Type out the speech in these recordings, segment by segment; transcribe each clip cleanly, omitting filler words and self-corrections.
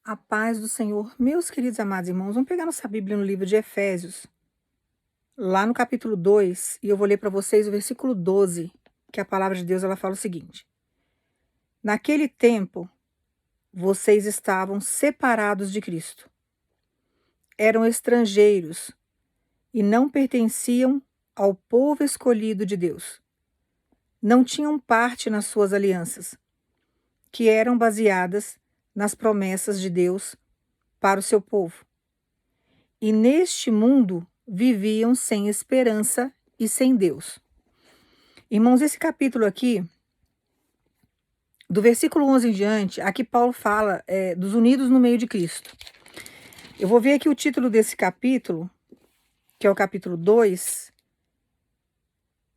A paz do Senhor. Meus queridos amados irmãos, vamos pegar nossa Bíblia no livro de Efésios, lá no capítulo 2, e eu vou ler para vocês o versículo 12, que a palavra de Deus ela fala o seguinte: Naquele tempo, vocês estavam separados de Cristo, eram estrangeiros e não pertenciam ao povo escolhido de Deus. Não tinham parte nas suas alianças, que eram baseadas nas promessas de Deus para o seu povo. E neste mundo viviam sem esperança e sem Deus. Irmãos, esse capítulo aqui, do versículo 11 em diante, aqui Paulo fala dos unidos no meio de Cristo. Eu vou ver aqui o título desse capítulo, que é o capítulo 2,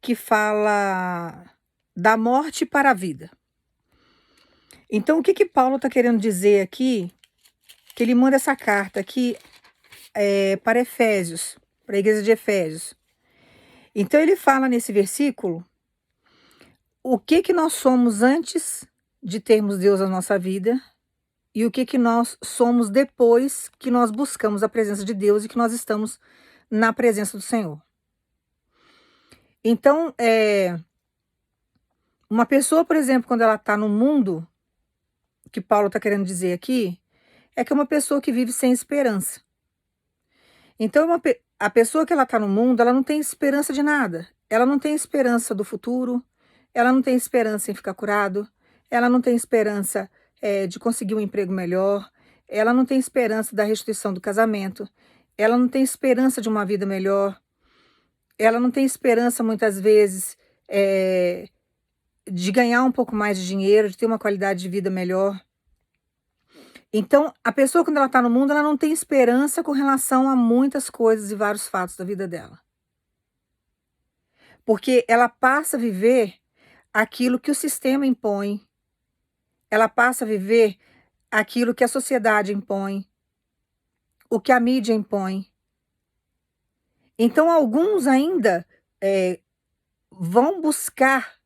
que fala da morte para a vida. Então, o que Paulo está querendo dizer aqui? Que ele manda essa carta aqui para Efésios, para a igreja de Efésios. Então, ele fala nesse versículo o que nós somos antes de termos Deus na nossa vida e o que nós somos depois que nós buscamos a presença de Deus e que nós estamos na presença do Senhor. Então, uma pessoa, por exemplo, quando ela está no mundo, que Paulo está querendo dizer aqui, é que é uma pessoa que vive sem esperança. Então, a pessoa que ela está no mundo, ela não tem esperança de nada. Ela não tem esperança do futuro, ela não tem esperança em ficar curado, ela não tem esperança de conseguir um emprego melhor, ela não tem esperança da restituição do casamento, ela não tem esperança de uma vida melhor, ela não tem esperança, muitas vezes, de ganhar um pouco mais de dinheiro, de ter uma qualidade de vida melhor. Então, a pessoa, quando ela está no mundo, ela não tem esperança com relação a muitas coisas e vários fatos da vida dela. Porque ela passa a viver aquilo que o sistema impõe, ela passa a viver aquilo que a sociedade impõe, o que a mídia impõe. Então, alguns ainda vão buscar,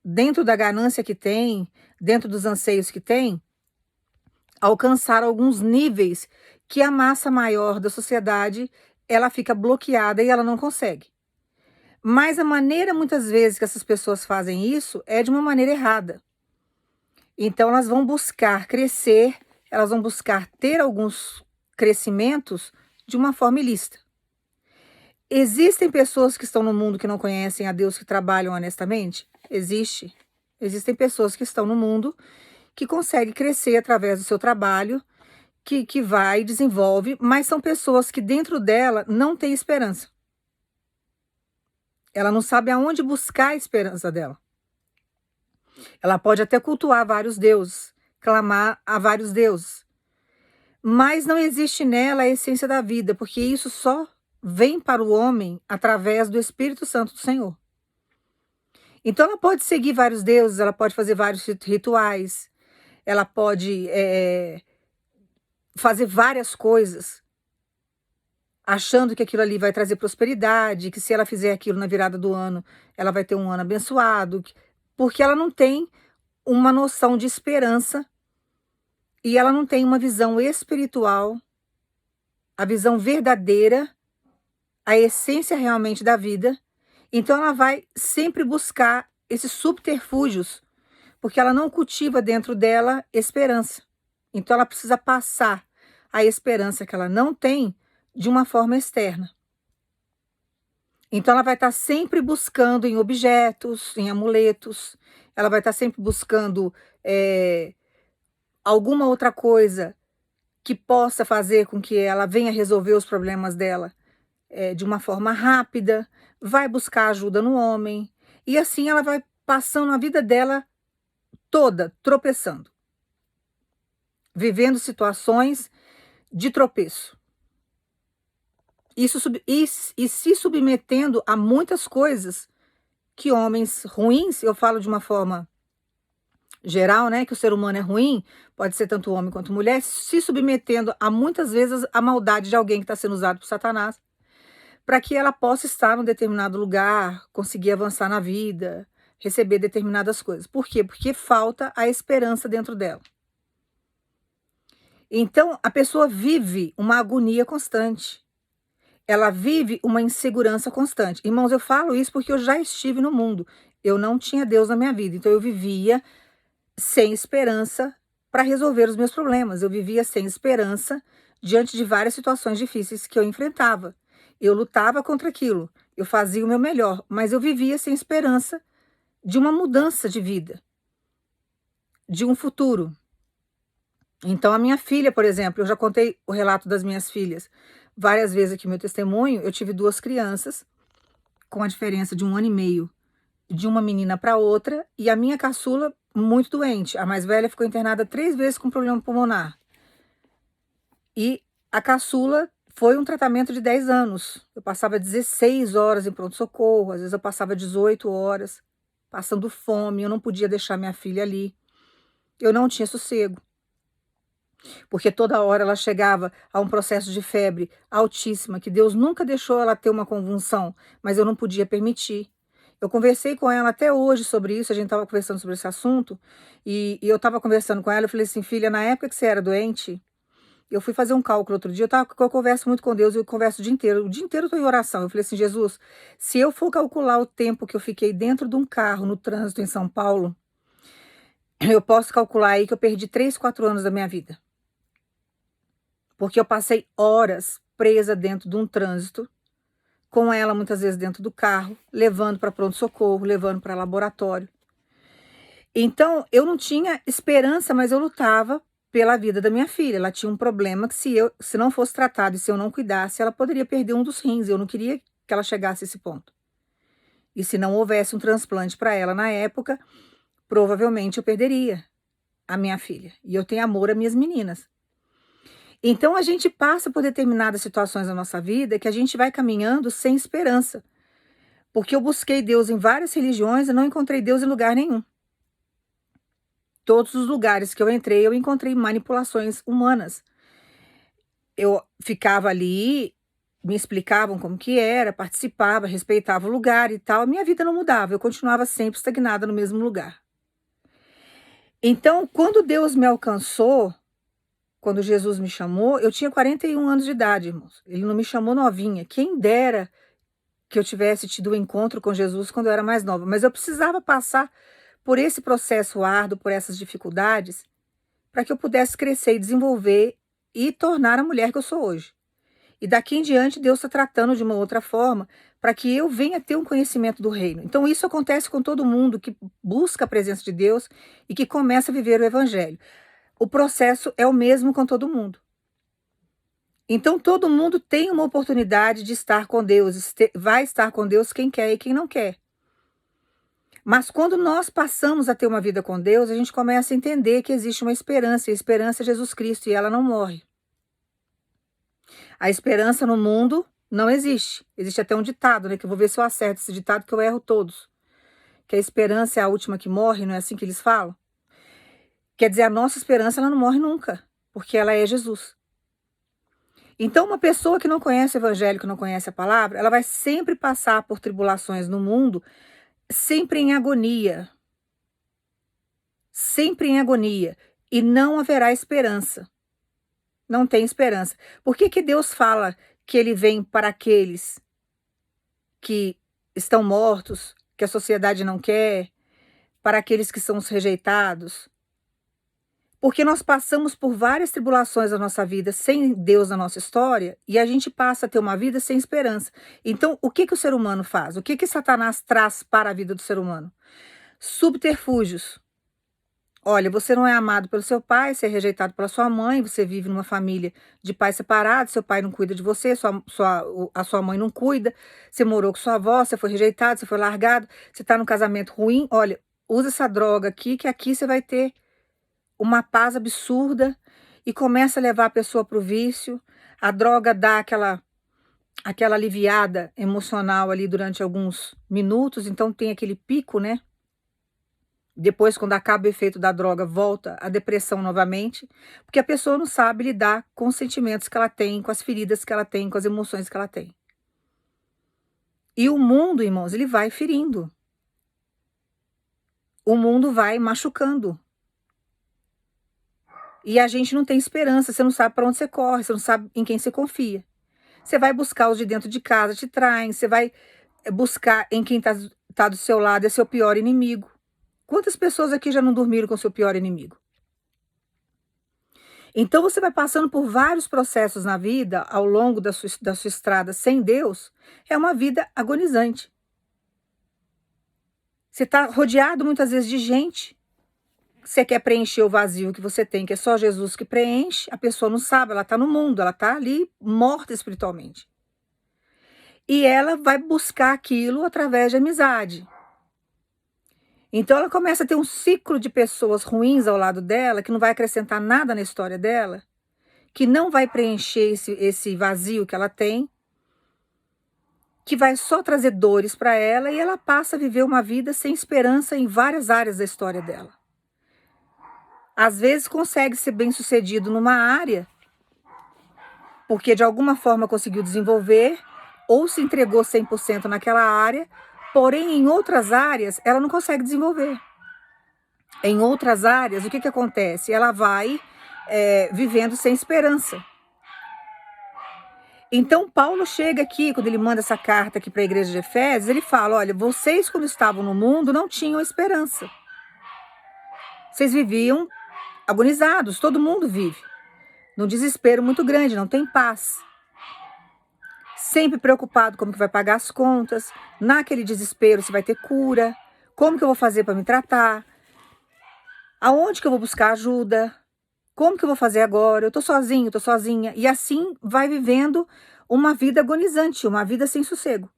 dentro da ganância que tem, dentro dos anseios que tem, alcançar alguns níveis que a massa maior da sociedade ela fica bloqueada e ela não consegue. Mas a maneira, muitas vezes, que essas pessoas fazem isso é de uma maneira errada. Então, elas vão buscar crescer, elas vão buscar ter alguns crescimentos de uma forma ilícita. Existem pessoas que estão no mundo que não conhecem a Deus, que trabalham honestamente? Existe. Existem pessoas que estão no mundo que conseguem crescer através do seu trabalho, que vai e desenvolve, mas são pessoas que dentro dela não tem esperança. Ela não sabe aonde buscar a esperança dela. Ela pode até cultuar vários deuses, clamar a vários deuses, mas não existe nela a essência da vida, porque isso só vem para o homem através do Espírito Santo do Senhor. Então ela pode seguir vários deuses, ela pode fazer vários rituais, ela pode fazer várias coisas, achando que aquilo ali vai trazer prosperidade, que se ela fizer aquilo na virada do ano, ela vai ter um ano abençoado, porque ela não tem uma noção de esperança e ela não tem uma visão espiritual, a visão verdadeira, a essência realmente da vida. Então ela vai sempre buscar esses subterfúgios, porque ela não cultiva dentro dela esperança. Então ela precisa passar a esperança que ela não tem de uma forma externa. Então ela vai estar sempre buscando em objetos, em amuletos, ela vai estar sempre buscando alguma outra coisa que possa fazer com que ela venha resolver os problemas dela de uma forma rápida, vai buscar ajuda no homem, e assim ela vai passando a vida dela toda tropeçando, vivendo situações de tropeço. E se submetendo a muitas coisas que homens ruins, eu falo de uma forma geral, né, que o ser humano é ruim, pode ser tanto homem quanto mulher, se submetendo a muitas vezes a maldade de alguém que está sendo usado por Satanás, para que ela possa estar num determinado lugar, conseguir avançar na vida, receber determinadas coisas. Por quê? Porque falta a esperança dentro dela. Então, a pessoa vive uma agonia constante. Ela vive uma insegurança constante. Irmãos, eu falo isso porque eu já estive no mundo. Eu não tinha Deus na minha vida, então eu vivia sem esperança para resolver os meus problemas. Eu vivia sem esperança diante de várias situações difíceis que eu enfrentava. Eu lutava contra aquilo, eu fazia o meu melhor, mas eu vivia sem esperança de uma mudança de vida, de um futuro. Então, a minha filha, por exemplo, eu já contei o relato das minhas filhas várias vezes aqui, meu testemunho. Eu tive duas crianças, com a diferença de 1 ano e meio de uma menina para outra, e a minha caçula muito doente. A mais velha ficou internada 3 vezes com problema pulmonar. E a caçula foi um tratamento de 10 anos. Eu passava 16 horas em pronto-socorro, às vezes eu passava 18 horas, passando fome, eu não podia deixar minha filha ali. Eu não tinha sossego, porque toda hora ela chegava a um processo de febre altíssima, que Deus nunca deixou ela ter uma convulsão, mas eu não podia permitir. Eu conversei com ela até hoje sobre isso, a gente estava conversando sobre esse assunto, e eu estava conversando com ela, eu falei assim: filha, na época que você era doente, eu fui fazer um cálculo outro dia, eu converso muito com Deus, eu converso o dia inteiro eu estou em oração. Eu falei assim: Jesus, se eu for calcular o tempo que eu fiquei dentro de um carro no trânsito em São Paulo, eu posso calcular aí que eu perdi 3, 4 anos da minha vida. Porque eu passei horas presa dentro de um trânsito, com ela muitas vezes dentro do carro, levando para pronto-socorro, levando para laboratório. Então, eu não tinha esperança, mas eu lutava pela vida da minha filha. Ela tinha um problema que se não fosse tratado e se eu não cuidasse, ela poderia perder um dos rins. Eu não queria que ela chegasse a esse ponto. E se não houvesse um transplante para ela na época, provavelmente eu perderia a minha filha. E eu tenho amor às minhas meninas. Então a gente passa por determinadas situações na nossa vida que a gente vai caminhando sem esperança. Porque eu busquei Deus em várias religiões e não encontrei Deus em lugar nenhum. Todos os lugares que eu entrei, eu encontrei manipulações humanas. Eu ficava ali, me explicavam como que era, participava, respeitava o lugar e tal. A minha vida não mudava, eu continuava sempre estagnada no mesmo lugar. Então, quando Deus me alcançou, quando Jesus me chamou, eu tinha 41 anos de idade, irmãos. Ele não me chamou novinha. Quem dera que eu tivesse tido um encontro com Jesus quando eu era mais nova. Mas eu precisava passar por esse processo árduo, por essas dificuldades, para que eu pudesse crescer e desenvolver e tornar a mulher que eu sou hoje. E daqui em diante, Deus está tratando de uma outra forma para que eu venha ter um conhecimento do reino. Então, isso acontece com todo mundo que busca a presença de Deus e que começa a viver o evangelho. O processo é o mesmo com todo mundo. Então, todo mundo tem uma oportunidade de estar com Deus. Vai estar com Deus quem quer e quem não quer. Mas quando nós passamos a ter uma vida com Deus, a gente começa a entender que existe uma esperança. E a esperança é Jesus Cristo e ela não morre. A esperança no mundo não existe. Existe até um ditado, né? Que eu vou ver se eu acerto esse ditado, que eu erro todos. Que a esperança é a última que morre, não é assim que eles falam? Quer dizer, a nossa esperança ela não morre nunca, porque ela é Jesus. Então, uma pessoa que não conhece o evangelho, que não conhece a palavra, ela vai sempre passar por tribulações no mundo, sempre em agonia. Sempre em agonia. E não haverá esperança. Não tem esperança. Por que que Deus fala que ele vem para aqueles que estão mortos, que a sociedade não quer, para aqueles que são os rejeitados? Porque nós passamos por várias tribulações na nossa vida sem Deus na nossa história e a gente passa a ter uma vida sem esperança. Então, o que que o ser humano faz? O que que Satanás traz para a vida do ser humano? Subterfúgios. Olha, você não é amado pelo seu pai, você é rejeitado pela sua mãe, você vive numa família de pais separados, seu pai não cuida de você, a sua mãe não cuida, você morou com sua avó, você foi rejeitado, você foi largado, você está num casamento ruim. Olha, usa essa droga aqui, que aqui você vai ter uma paz absurda, e começa a levar a pessoa para o vício. A droga dá aquela aliviada emocional ali durante alguns minutos, então tem aquele pico, né? Depois, quando acaba o efeito da droga, volta a depressão novamente, porque a pessoa não sabe lidar com os sentimentos que ela tem, com as feridas que ela tem, com as emoções que ela tem. E o mundo, irmãos, ele vai ferindo. O mundo vai machucando. E a gente não tem esperança, você não sabe para onde você corre, você não sabe em quem você confia. Você vai buscar os de dentro de casa, te traem, você vai buscar em quem tá do seu lado, é seu pior inimigo. Quantas pessoas aqui já não dormiram com seu pior inimigo? Então você vai passando por vários processos na vida, ao longo da sua estrada sem Deus, é uma vida agonizante. Você está rodeado muitas vezes de gente. Você quer preencher o vazio que você tem, que é só Jesus que preenche, a pessoa não sabe, ela está no mundo, ela está ali morta espiritualmente. E ela vai buscar aquilo através de amizade. Então ela começa a ter um ciclo de pessoas ruins ao lado dela, que não vai acrescentar nada na história dela, que não vai preencher esse vazio que ela tem, que vai só trazer dores para ela, e ela passa a viver uma vida sem esperança em várias áreas da história dela. Às vezes consegue ser bem-sucedido numa área, porque de alguma forma conseguiu desenvolver, ou se entregou 100% naquela área, porém em outras áreas ela não consegue desenvolver. Em outras áreas, o que acontece? Ela vai vivendo sem esperança. Então Paulo chega aqui, quando ele manda essa carta aqui para a igreja de Efésios, ele fala, olha, vocês quando estavam no mundo não tinham esperança. Vocês viviam agonizados, todo mundo vive. Num desespero muito grande, não tem paz. Sempre preocupado como que vai pagar as contas, naquele desespero se vai ter cura, como que eu vou fazer para me tratar, aonde que eu vou buscar ajuda, como que eu vou fazer agora, eu tô sozinho, tô sozinha, e assim vai vivendo uma vida agonizante, uma vida sem sossego.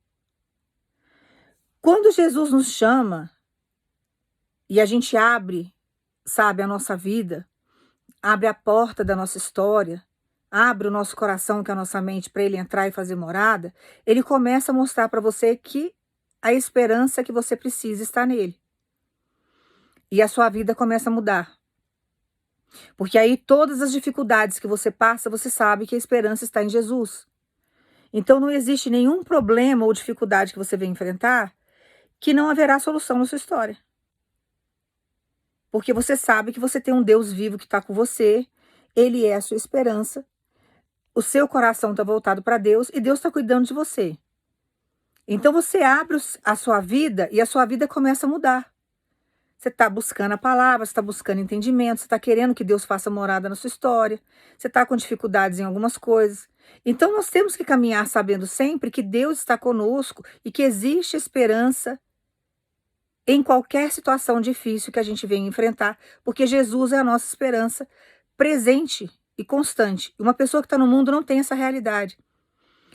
Quando Jesus nos chama e a gente abre, sabe, a nossa vida, abre a porta da nossa história, abre o nosso coração, que é a nossa mente, para ele entrar e fazer morada, ele começa a mostrar para você que a esperança que você precisa está nele. E a sua vida começa a mudar. Porque aí todas as dificuldades que você passa, você sabe que a esperança está em Jesus. Então não existe nenhum problema ou dificuldade que você venha enfrentar que não haverá solução na sua história. Porque você sabe que você tem um Deus vivo que está com você, ele é a sua esperança, o seu coração está voltado para Deus e Deus está cuidando de você. Então você abre a sua vida e a sua vida começa a mudar. Você está buscando a palavra, você está buscando entendimento, você está querendo que Deus faça morada na sua história, você está com dificuldades em algumas coisas. Então nós temos que caminhar sabendo sempre que Deus está conosco e que existe esperança em qualquer situação difícil que a gente venha enfrentar, porque Jesus é a nossa esperança presente e constante. Uma pessoa que está no mundo não tem essa realidade.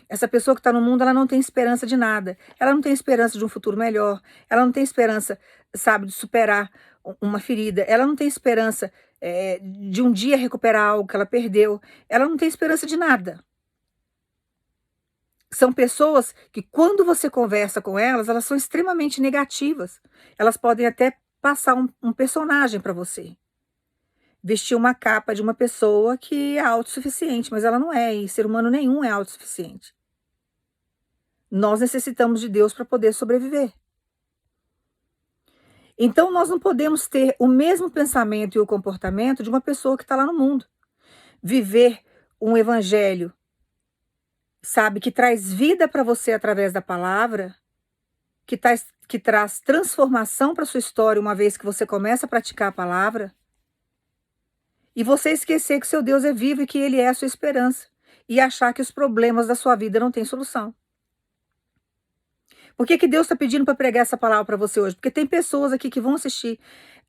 Essa pessoa que está no mundo, ela não tem esperança de nada. Ela não tem esperança de um futuro melhor. Ela não tem esperança, sabe, de superar uma ferida. Ela não tem esperança de um dia recuperar algo que ela perdeu. Ela não tem esperança de nada. São pessoas que, quando você conversa com elas, elas são extremamente negativas. Elas podem até passar um personagem para você. Vestir uma capa de uma pessoa que é autossuficiente, mas ela não é, e ser humano nenhum é autossuficiente. Nós necessitamos de Deus para poder sobreviver. Então nós não podemos ter o mesmo pensamento e o comportamento de uma pessoa que está lá no mundo. Viver um evangelho, sabe, que traz vida para você através da palavra, que traz transformação para sua história uma vez que você começa a praticar a palavra, e você esquecer que seu Deus é vivo e que ele é a sua esperança, e achar que os problemas da sua vida não têm solução. Por que Deus está pedindo para pregar essa palavra para você hoje? Porque tem pessoas aqui que vão assistir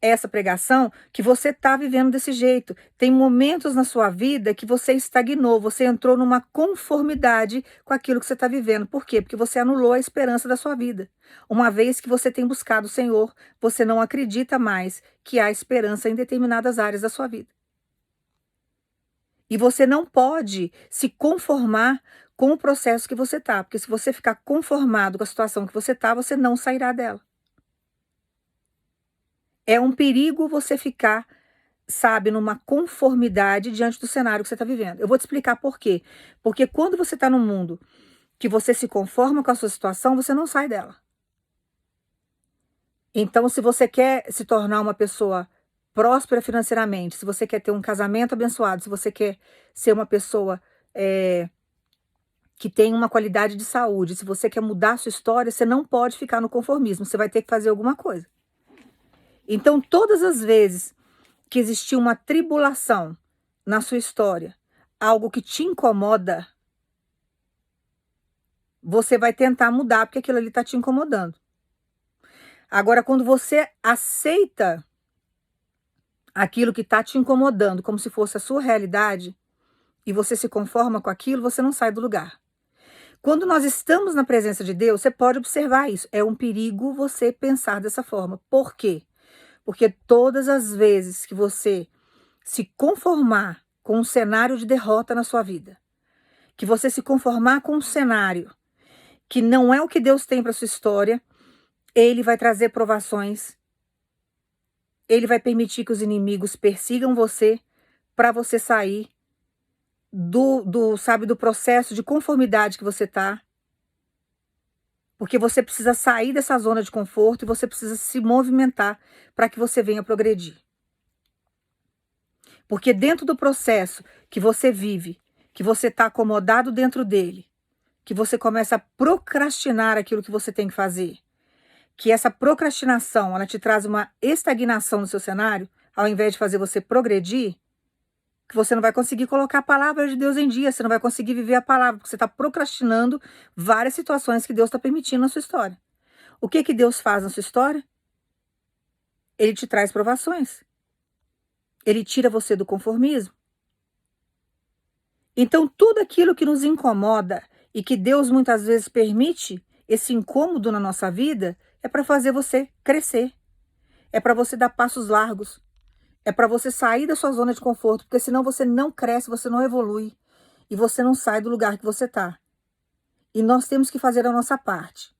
essa pregação que você está vivendo desse jeito. Tem momentos na sua vida que você estagnou, você entrou numa conformidade com aquilo que você está vivendo. Por quê? Porque você anulou a esperança da sua vida. Uma vez que você tem buscado o Senhor, você não acredita mais que há esperança em determinadas áreas da sua vida. E você não pode se conformar com o processo que você está, porque se você ficar conformado com a situação que você está, você não sairá dela. É um perigo você ficar, sabe, numa conformidade diante do cenário que você está vivendo. Eu vou te explicar por quê. Porque quando você está num mundo que você se conforma com a sua situação, você não sai dela. Então, se você quer se tornar uma pessoa próspera financeiramente, se você quer ter um casamento abençoado, se você quer ser uma pessoa que tem uma qualidade de saúde, se você quer mudar a sua história, você não pode ficar no conformismo, você vai ter que fazer alguma coisa. Então, todas as vezes que existir uma tribulação na sua história, algo que te incomoda, você vai tentar mudar, porque aquilo ali está te incomodando. Agora, quando você aceita aquilo que está te incomodando como se fosse a sua realidade, e você se conforma com aquilo, você não sai do lugar. Quando nós estamos na presença de Deus, você pode observar isso. É um perigo você pensar dessa forma. Por quê? Porque todas as vezes que você se conformar com um cenário de derrota na sua vida, que você se conformar com um cenário que não é o que Deus tem para sua história, ele vai trazer provações, ele vai permitir que os inimigos persigam você para você sair do processo de conformidade que você está. Porque você precisa sair dessa zona de conforto e você precisa se movimentar para que você venha progredir. Porque dentro do processo que você vive, que você está acomodado dentro dele, que você começa a procrastinar aquilo que você tem que fazer, que essa procrastinação, ela te traz uma estagnação no seu cenário, ao invés de fazer você progredir, que você não vai conseguir colocar a palavra de Deus em dia, você não vai conseguir viver a palavra, porque você está procrastinando várias situações que Deus está permitindo na sua história. O que Deus faz na sua história? Ele te traz provações. Ele tira você do conformismo. Então, tudo aquilo que nos incomoda e que Deus muitas vezes permite esse incômodo na nossa vida é para fazer você crescer. É para você dar passos largos. É para você sair da sua zona de conforto, porque senão você não cresce, você não evolui e você não sai do lugar que você está. E nós temos que fazer a nossa parte.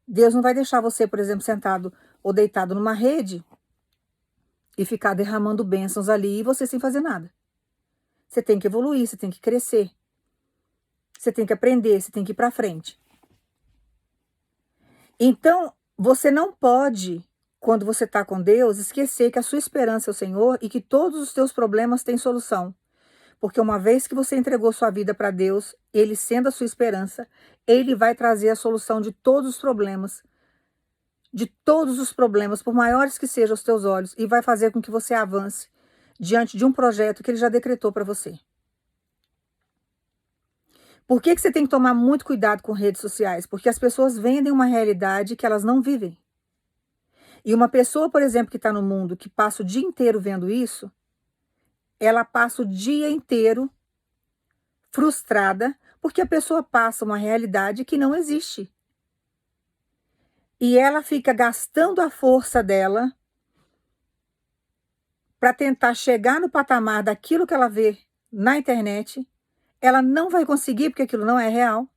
Deus não vai deixar você, por exemplo, sentado ou deitado numa rede e ficar derramando bênçãos ali e você sem fazer nada. Você tem que evoluir, você tem que crescer. Você tem que aprender, você tem que ir para frente. Então, você não pode, quando você está com Deus, esquecer que a sua esperança é o Senhor e que todos os teus problemas têm solução. Porque uma vez que você entregou sua vida para Deus, Ele sendo a sua esperança, Ele vai trazer a solução de todos os problemas, por maiores que sejam os teus olhos, e vai fazer com que você avance diante de um projeto que Ele já decretou para você. Por que você tem que tomar muito cuidado com redes sociais? Porque as pessoas vendem uma realidade que elas não vivem. E uma pessoa, por exemplo, que está no mundo, que passa o dia inteiro vendo isso, ela passa o dia inteiro frustrada, porque a pessoa passa uma realidade que não existe. E ela fica gastando a força dela para tentar chegar no patamar daquilo que ela vê na internet. Ela não vai conseguir, porque aquilo não é real.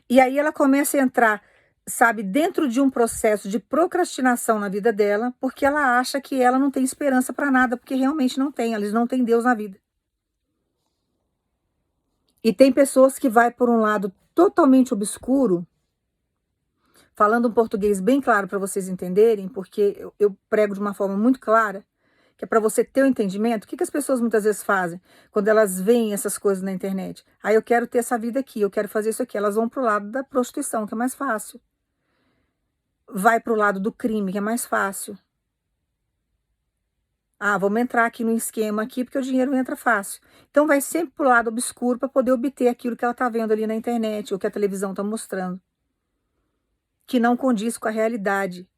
E aí ela começa a entrar, sabe, dentro de um processo de procrastinação na vida dela, porque ela acha que ela não tem esperança para nada, porque realmente não tem, eles não têm Deus na vida. E tem pessoas que vai por um lado totalmente obscuro, falando um português bem claro para vocês entenderem, porque eu prego de uma forma muito clara, que é para você ter o entendimento. O que as pessoas muitas vezes fazem quando elas veem essas coisas na internet? Ah, eu quero ter essa vida aqui, eu quero fazer isso aqui. Elas vão para o lado da prostituição, que é mais fácil. Vai para o lado do crime, que é mais fácil. Ah, vamos entrar aqui no esquema aqui, porque o dinheiro entra fácil. Então vai sempre para o lado obscuro para poder obter aquilo que ela está vendo ali na internet, ou que a televisão está mostrando, que não condiz com a realidade.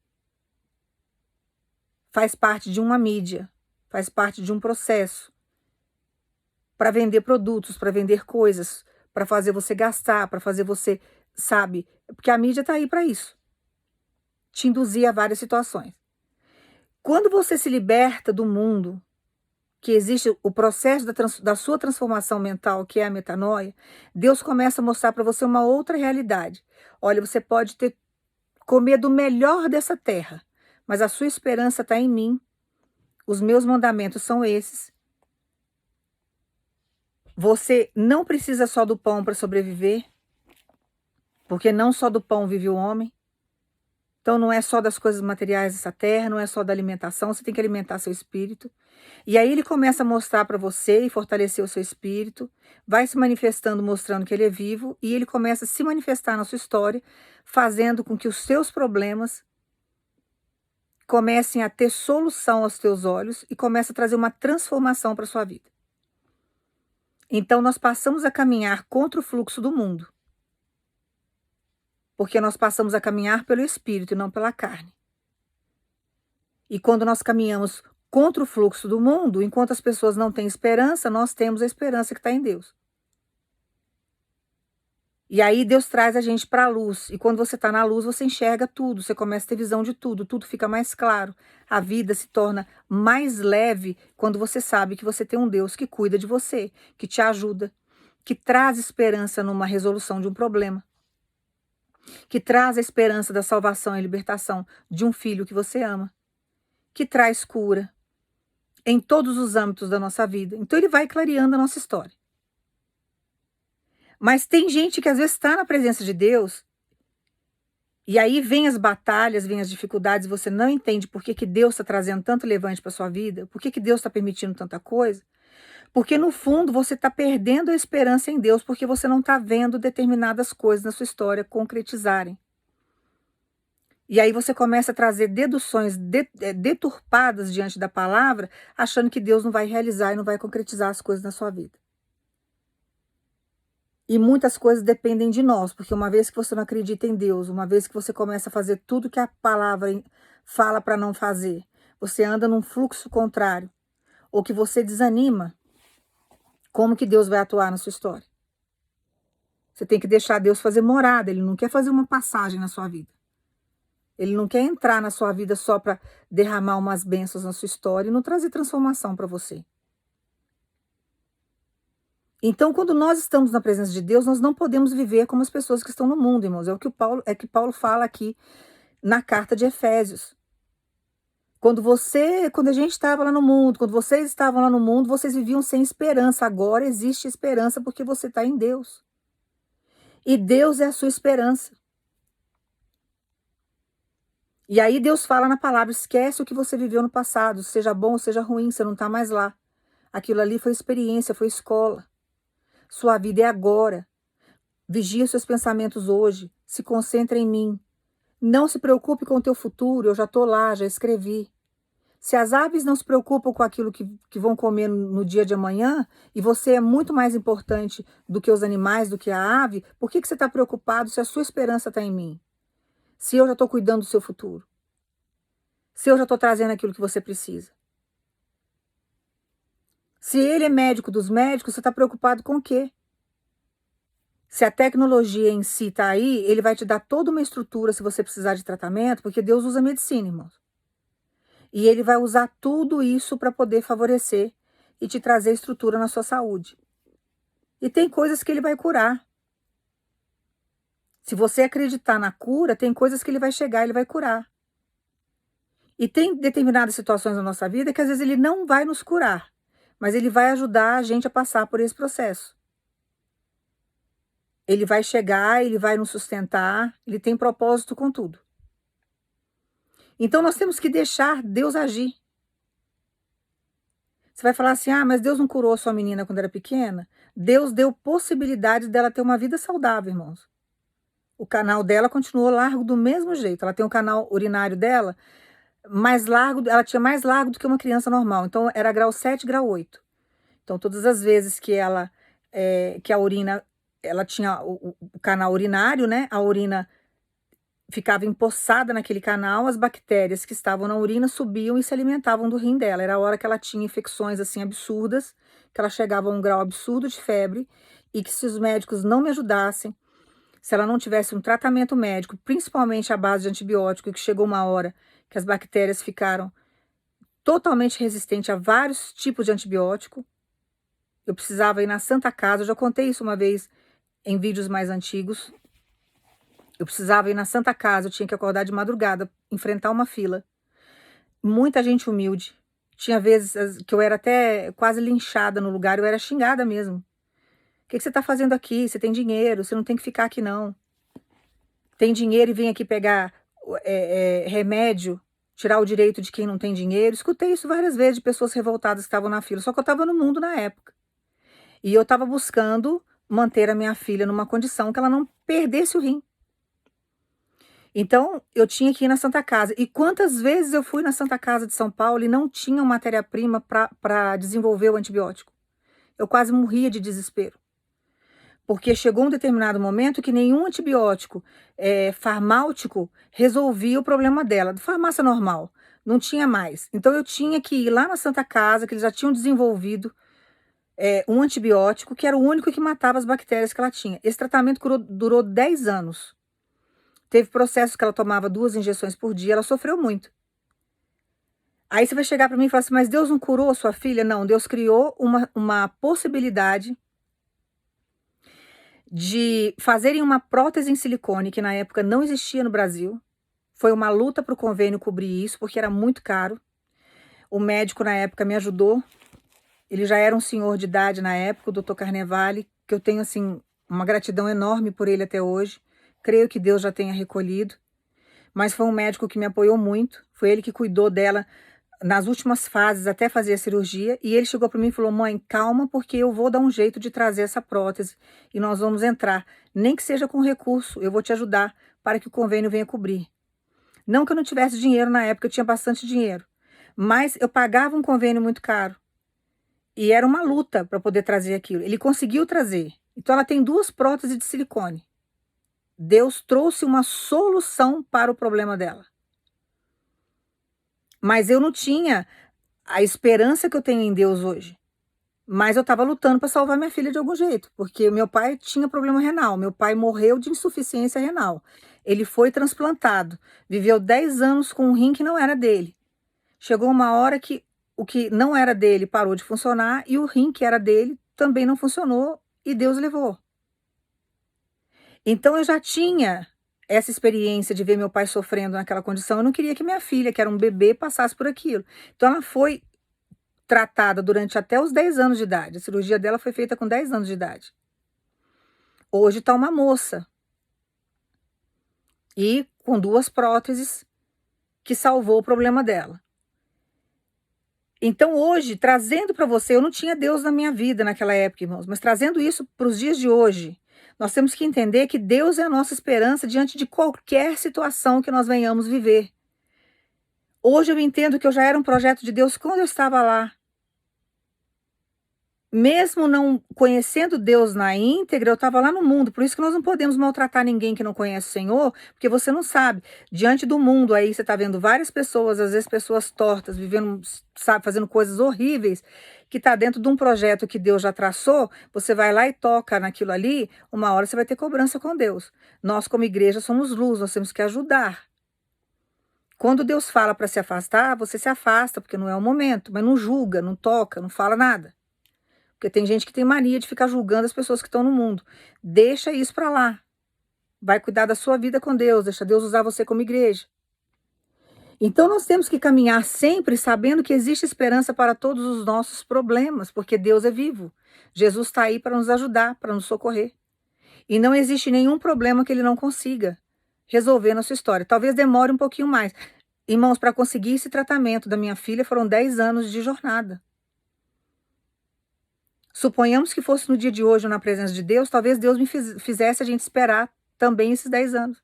Faz parte de uma mídia, faz parte de um processo para vender produtos, para vender coisas, para fazer você gastar, para fazer você, sabe? Porque a mídia está aí para isso. Te induzir a várias situações. Quando você se liberta do mundo, que existe o processo da sua transformação mental, que é a metanoia, Deus começa a mostrar para você uma outra realidade. Olha, você pode comer do melhor dessa terra, mas a sua esperança está em mim. Os meus mandamentos são esses. Você não precisa só do pão para sobreviver, porque não só do pão vive o homem. Então não é só das coisas materiais dessa terra, não é só da alimentação, você tem que alimentar seu espírito. E aí ele começa a mostrar para você e fortalecer o seu espírito, vai se manifestando, mostrando que ele é vivo, e ele começa a se manifestar na sua história, fazendo com que os seus problemas comecem a ter solução aos teus olhos e comece a trazer uma transformação para a sua vida. Então nós passamos a caminhar contra o fluxo do mundo, porque nós passamos a caminhar pelo espírito e não pela carne. E quando nós caminhamos contra o fluxo do mundo, enquanto as pessoas não têm esperança, nós temos a esperança que está em Deus. E aí Deus traz a gente para a luz. E quando você está na luz, você enxerga tudo, você começa a ter visão de tudo, tudo fica mais claro. A vida se torna mais leve quando você sabe que você tem um Deus que cuida de você, que te ajuda, que traz esperança numa resolução de um problema, que traz a esperança da salvação e libertação de um filho que você ama, que traz cura em todos os âmbitos da nossa vida. Então ele vai clareando a nossa história. Mas tem gente que às vezes está na presença de Deus, e aí vem as batalhas, vem as dificuldades, você não entende por que Deus está trazendo tanto levante para sua vida, por que Deus está permitindo tanta coisa, porque no fundo você está perdendo a esperança em Deus, porque você não está vendo determinadas coisas na sua história concretizarem. E aí você começa a trazer deduções deturpadas diante da palavra, achando que Deus não vai realizar e não vai concretizar as coisas na sua vida. E muitas coisas dependem de nós, porque uma vez que você não acredita em Deus, uma vez que você começa a fazer tudo que a palavra fala para não fazer, você anda num fluxo contrário, ou que você desanima, como que Deus vai atuar na sua história? Você tem que deixar Deus fazer morada, Ele não quer fazer uma passagem na sua vida. Ele não quer entrar na sua vida só para derramar umas bênçãos na sua história e não trazer transformação para você. Então, quando nós estamos na presença de Deus, nós não podemos viver como as pessoas que estão no mundo, irmãos. É o que Paulo fala aqui na carta de Efésios. Quando a gente estava lá no mundo, quando vocês estavam lá no mundo, vocês viviam sem esperança. Agora existe esperança porque você está em Deus. E Deus é a sua esperança. E aí Deus fala na palavra, esquece o que você viveu no passado, seja bom ou seja ruim, você não está mais lá. Aquilo ali foi experiência, foi escola. Sua vida é agora. Vigie os seus pensamentos hoje. Se concentre em mim. Não se preocupe com o teu futuro. Eu já estou lá, já escrevi. Se as aves não se preocupam com aquilo que vão comer no dia de amanhã, e você é muito mais importante do que os animais, do que a ave, por que você está preocupado se a sua esperança está em mim? Se eu já estou cuidando do seu futuro? Se eu já estou trazendo aquilo que você precisa? Se ele é médico dos médicos, você está preocupado com o quê? Se a tecnologia em si está aí, ele vai te dar toda uma estrutura se você precisar de tratamento, porque Deus usa medicina, irmãos. E ele vai usar tudo isso para poder favorecer e te trazer estrutura na sua saúde. E tem coisas que ele vai curar. Se você acreditar na cura, tem coisas que ele vai chegar e ele vai curar. E tem determinadas situações na nossa vida que às vezes ele não vai nos curar, mas ele vai ajudar a gente a passar por esse processo. Ele vai chegar, ele vai nos sustentar, ele tem propósito com tudo. Então nós temos que deixar Deus agir. Você vai falar assim, mas Deus não curou a sua menina quando era pequena? Deus deu possibilidade dela ter uma vida saudável, irmãos. O canal dela continuou largo do mesmo jeito. Ela tem um canal urinário dela mais largo, ela tinha mais largo do que uma criança normal. Então era grau 7, grau 8. Então todas as vezes que que a urina, ela tinha o canal urinário, né? A urina ficava empoçada naquele canal, as bactérias que estavam na urina subiam e se alimentavam do rim dela. Era a hora que ela tinha infecções assim absurdas, que ela chegava a um grau absurdo de febre, e que se os médicos não me ajudassem, se ela não tivesse um tratamento médico, principalmente à base de antibiótico, que chegou uma hora que as bactérias ficaram totalmente resistentes a vários tipos de antibiótico, eu precisava ir na Santa Casa, eu já contei isso uma vez em vídeos mais antigos. Eu precisava ir na Santa Casa, eu tinha que acordar de madrugada, enfrentar uma fila. Muita gente humilde. Tinha vezes que eu era até quase linchada no lugar, eu era xingada mesmo. O que você está fazendo aqui? Você tem dinheiro, você não tem que ficar aqui não. Tem dinheiro e vem aqui pegar remédio, tirar o direito de quem não tem dinheiro. Escutei isso várias vezes de pessoas revoltadas que estavam na fila, só que eu estava no mundo na época. E eu estava buscando manter a minha filha numa condição que ela não perdesse o rim. Então, eu tinha que ir na Santa Casa. E quantas vezes eu fui na Santa Casa de São Paulo e não tinham matéria-prima para desenvolver o antibiótico? Eu quase morria de desespero. Porque chegou um determinado momento que nenhum antibiótico farmacêutico resolvia o problema dela, de farmácia normal. Não tinha mais. Então, eu tinha que ir lá na Santa Casa, que eles já tinham desenvolvido um antibiótico, que era o único que matava as bactérias que ela tinha. Esse tratamento durou 10 anos. Teve processos que ela tomava 2 injeções por dia, ela sofreu muito. Aí você vai chegar para mim e falar assim, mas Deus não curou a sua filha? Não, Deus criou uma possibilidade de fazerem uma prótese em silicone, que na época não existia no Brasil. Foi uma luta para o convênio cobrir isso, porque era muito caro. O médico na época me ajudou. Ele já era um senhor de idade na época, o Dr. Carnevale, que eu tenho assim uma gratidão enorme por ele até hoje. Creio que Deus já tenha recolhido. Mas foi um médico que me apoiou muito. Foi ele que cuidou dela nas últimas fases até fazer a cirurgia. E ele chegou para mim e falou, mãe, calma, porque eu vou dar um jeito de trazer essa prótese. E nós vamos entrar. Nem que seja com recurso, eu vou te ajudar para que o convênio venha cobrir. Não que eu não tivesse dinheiro na época, eu tinha bastante dinheiro. Mas eu pagava um convênio muito caro. E era uma luta para poder trazer aquilo. Ele conseguiu trazer. Então ela tem 2 próteses de silicone. Deus trouxe uma solução para o problema dela. Mas eu não tinha a esperança que eu tenho em Deus hoje. Mas eu estava lutando para salvar minha filha de algum jeito, porque meu pai tinha problema renal. Meu pai morreu de insuficiência renal. Ele foi transplantado. Viveu 10 anos com um rim que não era dele. Chegou uma hora que o que não era dele parou de funcionar e o rim que era dele também não funcionou e Deus levou. Então eu já tinha essa experiência de ver meu pai sofrendo naquela condição. Eu não queria que minha filha, que era um bebê, passasse por aquilo. Então ela foi tratada durante até os 10 anos de idade. A cirurgia dela foi feita com 10 anos de idade. Hoje está uma moça. E com 2 próteses que salvou o problema dela. Então hoje, trazendo para você, eu não tinha Deus na minha vida naquela época, irmãos, mas trazendo isso para os dias de hoje, nós temos que entender que Deus é a nossa esperança diante de qualquer situação que nós venhamos viver. Hoje eu entendo que eu já era um projeto de Deus quando eu estava lá. Mesmo não conhecendo Deus na íntegra, eu estava lá no mundo. Por isso que nós não podemos maltratar ninguém que não conhece o Senhor, porque você não sabe. Diante do mundo aí, você está vendo várias pessoas, às vezes pessoas tortas, vivendo, sabe, fazendo coisas horríveis, que está dentro de um projeto que Deus já traçou, você vai lá e toca naquilo ali, uma hora você vai ter cobrança com Deus. Nós, como igreja, somos luz, nós temos que ajudar. Quando Deus fala para se afastar, você se afasta, porque não é o momento, mas não julga, não toca, não fala nada. Porque tem gente que tem mania de ficar julgando as pessoas que estão no mundo. Deixa isso para lá. Vai cuidar da sua vida com Deus. Deixa Deus usar você como igreja. Então nós temos que caminhar sempre sabendo que existe esperança para todos os nossos problemas, porque Deus é vivo. Jesus está aí para nos ajudar, para nos socorrer. E não existe nenhum problema que ele não consiga resolver na sua história. Talvez demore um pouquinho mais. Irmãos, para conseguir esse tratamento da minha filha foram 10 anos de jornada. Suponhamos que fosse no dia de hoje, na presença de Deus, talvez Deus me fizesse a gente esperar também esses 10 anos.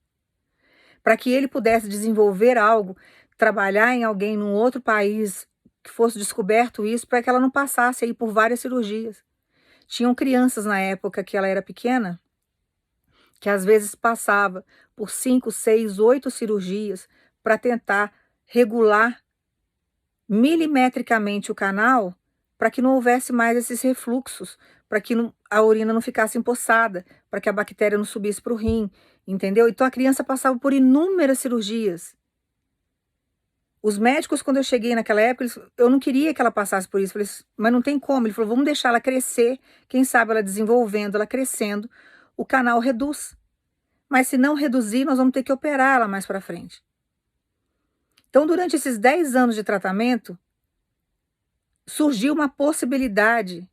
Para que ele pudesse desenvolver algo, trabalhar em alguém num outro país, que fosse descoberto isso, para que ela não passasse aí por várias cirurgias. Tinham crianças na época que ela era pequena, que às vezes passava por 5, 6, 8 cirurgias para tentar regular milimetricamente o canal, para que não houvesse mais esses refluxos, para que a urina não ficasse empoçada, para que a bactéria não subisse para o rim, entendeu? Então a criança passava por inúmeras cirurgias. Os médicos, quando eu cheguei naquela época, eu não queria que ela passasse por isso, falei, mas não tem como. Ele falou, vamos deixar ela crescer, quem sabe ela desenvolvendo, ela crescendo, o canal reduz. Mas se não reduzir, nós vamos ter que operar ela mais para frente. Então, durante esses 10 anos de tratamento, surgiu uma possibilidade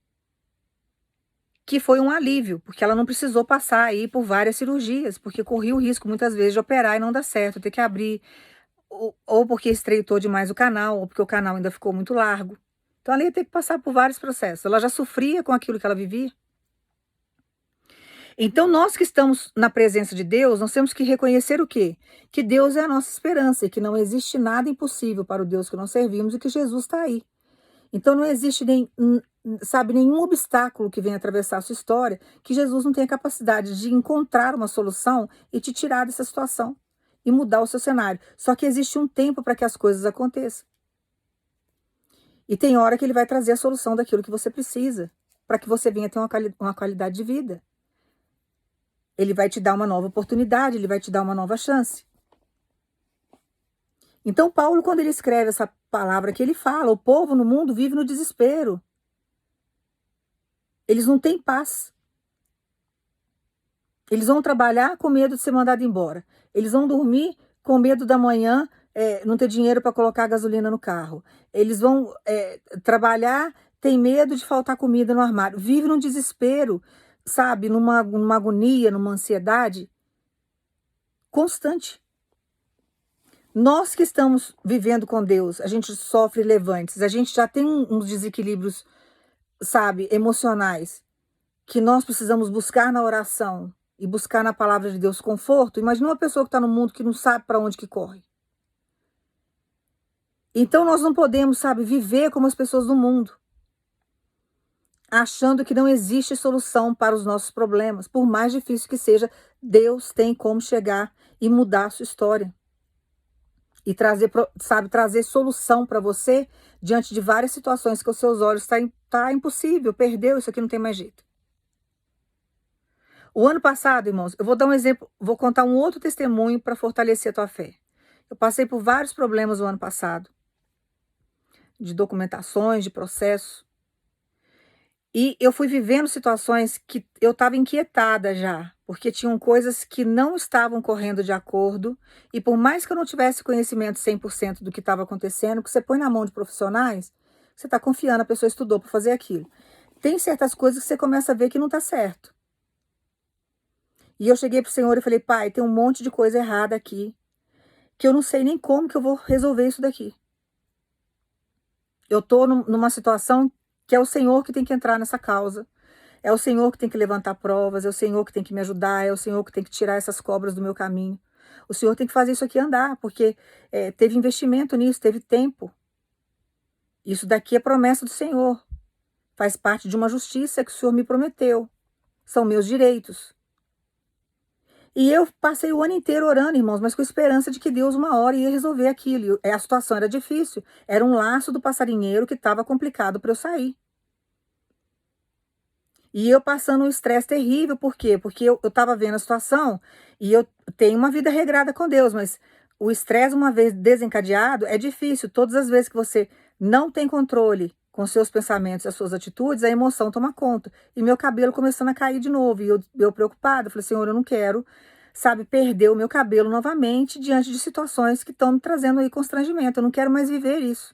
que foi um alívio, porque ela não precisou passar aí por várias cirurgias, porque corria o risco muitas vezes de operar e não dar certo, ter que abrir, ou porque estreitou demais o canal, ou porque o canal ainda ficou muito largo. Então ela ia ter que passar por vários processos. Ela já sofria com aquilo que ela vivia. Então nós que estamos na presença de Deus, nós temos que reconhecer o quê? Que Deus é a nossa esperança e que não existe nada impossível para o Deus que nós servimos e que Jesus está aí. Então não existe sabe, nenhum obstáculo que venha atravessar a sua história que Jesus não tenha capacidade de encontrar uma solução e te tirar dessa situação e mudar o seu cenário. Só que existe um tempo para que as coisas aconteçam. E tem hora que ele vai trazer a solução daquilo que você precisa, para que você venha ter uma qualidade de vida. Ele vai te dar uma nova oportunidade, ele vai te dar uma nova chance. Então Paulo, quando ele escreve essa palavra que ele fala, o povo no mundo vive no desespero. Eles não têm paz. Eles vão trabalhar com medo de ser mandado embora. Eles vão dormir com medo da manhã não ter dinheiro para colocar gasolina no carro. Eles vão trabalhar, tem medo de faltar comida no armário. Vive num desespero, sabe? Numa agonia, numa ansiedade constante. Nós que estamos vivendo com Deus, a gente sofre levantes, a gente já tem uns desequilíbrios, sabe, emocionais, que nós precisamos buscar na oração e buscar na palavra de Deus conforto. Imagina uma pessoa que está no mundo que não sabe para onde que corre. Então nós não podemos, sabe, viver como as pessoas do mundo, achando que não existe solução para os nossos problemas. Por mais difícil que seja, Deus tem como chegar e mudar a sua história. E trazer, sabe, trazer solução para você diante de várias situações que os seus olhos tá impossível, perdeu, isso aqui não tem mais jeito. O ano passado, irmãos, eu vou dar um exemplo, vou contar um outro testemunho para fortalecer a tua fé. Eu passei por vários problemas o ano passado, de documentações, de processos, e eu fui vivendo situações que eu estava inquietada já, porque tinham coisas que não estavam correndo de acordo, e por mais que eu não tivesse conhecimento 100% do que estava acontecendo, que você põe na mão de profissionais, você está confiando, a pessoa estudou para fazer aquilo. Tem certas coisas que você começa a ver que não está certo. E eu cheguei para o Senhor e falei, pai, tem um monte de coisa errada aqui, que eu não sei nem como que eu vou resolver isso daqui. Eu estou numa situação que é o Senhor que tem que entrar nessa causa. É o Senhor que tem que levantar provas, é o Senhor que tem que me ajudar, é o Senhor que tem que tirar essas cobras do meu caminho. O Senhor tem que fazer isso aqui andar, porque teve investimento nisso, teve tempo. Isso daqui é promessa do Senhor. Faz parte de uma justiça que o Senhor me prometeu. São meus direitos. E eu passei o ano inteiro orando, irmãos, mas com esperança de que Deus uma hora ia resolver aquilo. A situação era difícil. Era um laço do passarinheiro que estava complicado para eu sair. E eu passando um estresse terrível, por quê? Porque eu estava vendo a situação e eu tenho uma vida regrada com Deus, mas o estresse, uma vez desencadeado, é difícil. Todas as vezes que você não tem controle com seus pensamentos e as suas atitudes, a emoção toma conta. E meu cabelo começando a cair de novo. E eu preocupada, falei, Senhor, eu não quero, sabe, perder o meu cabelo novamente diante de situações que estão me trazendo aí constrangimento. Eu não quero mais viver isso.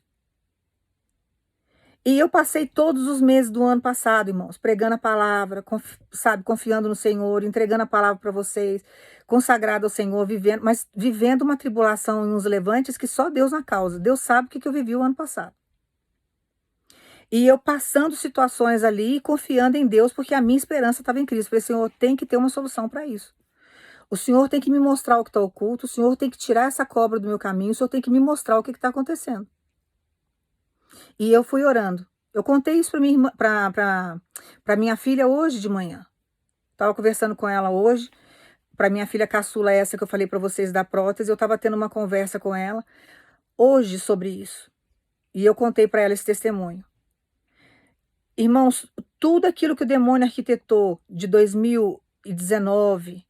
E eu passei todos os meses do ano passado, irmãos, pregando a palavra, sabe, confiando no Senhor, entregando a palavra para vocês, consagrado ao Senhor, mas vivendo uma tribulação e uns levantes que só Deus na causa. Deus sabe o que eu vivi o ano passado. E eu passando situações ali, confiando em Deus, porque a minha esperança estava em Cristo. Falei, Senhor, tem que ter uma solução para isso. O Senhor tem que me mostrar o que está oculto, o Senhor tem que tirar essa cobra do meu caminho, o Senhor tem que me mostrar o que está acontecendo. E eu fui orando. Eu contei isso para minha filha hoje de manhã. Estava conversando com ela hoje, para minha filha caçula, essa que eu falei para vocês da prótese, eu estava tendo uma conversa com ela hoje sobre isso. E eu contei para ela esse testemunho. Irmãos, tudo aquilo que o demônio arquitetou de 2019,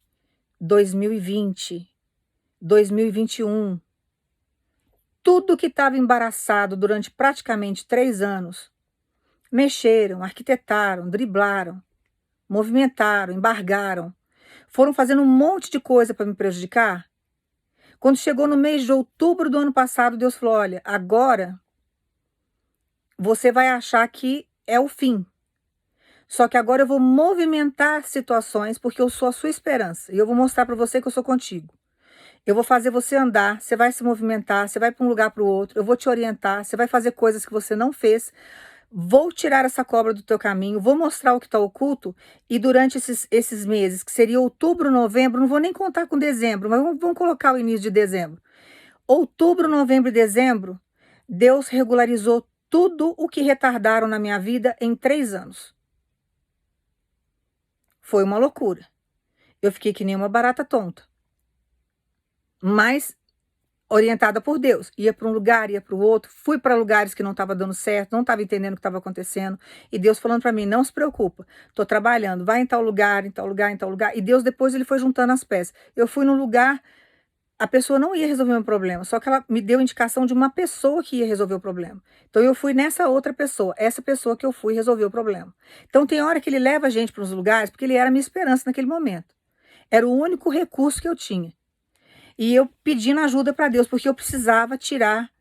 2020, 2021, tudo que estava embaraçado durante praticamente 3 anos, mexeram, arquitetaram, driblaram, movimentaram, embargaram, foram fazendo um monte de coisa para me prejudicar. Quando chegou no mês de outubro do ano passado, Deus falou, olha, agora você vai achar que é o fim. Só que agora eu vou movimentar situações porque eu sou a sua esperança. E eu vou mostrar para você que eu sou contigo. Eu vou fazer você andar, você vai se movimentar, você vai para um lugar para o outro, eu vou te orientar, você vai fazer coisas que você não fez. Vou tirar essa cobra do teu caminho, vou mostrar o que está oculto, e durante esses meses, que seria outubro, novembro, não vou nem contar com dezembro, mas vamos colocar o início de dezembro. Outubro, novembro e dezembro, Deus regularizou tudo o que retardaram na minha vida em 3 anos. Foi uma loucura. Eu fiquei que nem uma barata tonta. Mas orientada por Deus. Ia para um lugar, ia para o outro, fui para lugares que não estava dando certo, não estava entendendo o que estava acontecendo. E Deus falando para mim, não se preocupa, estou trabalhando, vai em tal lugar, em tal lugar, em tal lugar. E Deus depois ele foi juntando as peças. Eu fui num lugar, a pessoa não ia resolver o meu problema, só que ela me deu indicação de uma pessoa que ia resolver o problema. Então eu fui nessa outra pessoa, essa pessoa que eu fui resolver o problema. Então tem hora que ele leva a gente para os lugares, porque ele era a minha esperança naquele momento. Era o único recurso que eu tinha. E eu pedindo ajuda para Deus, porque eu precisava tirar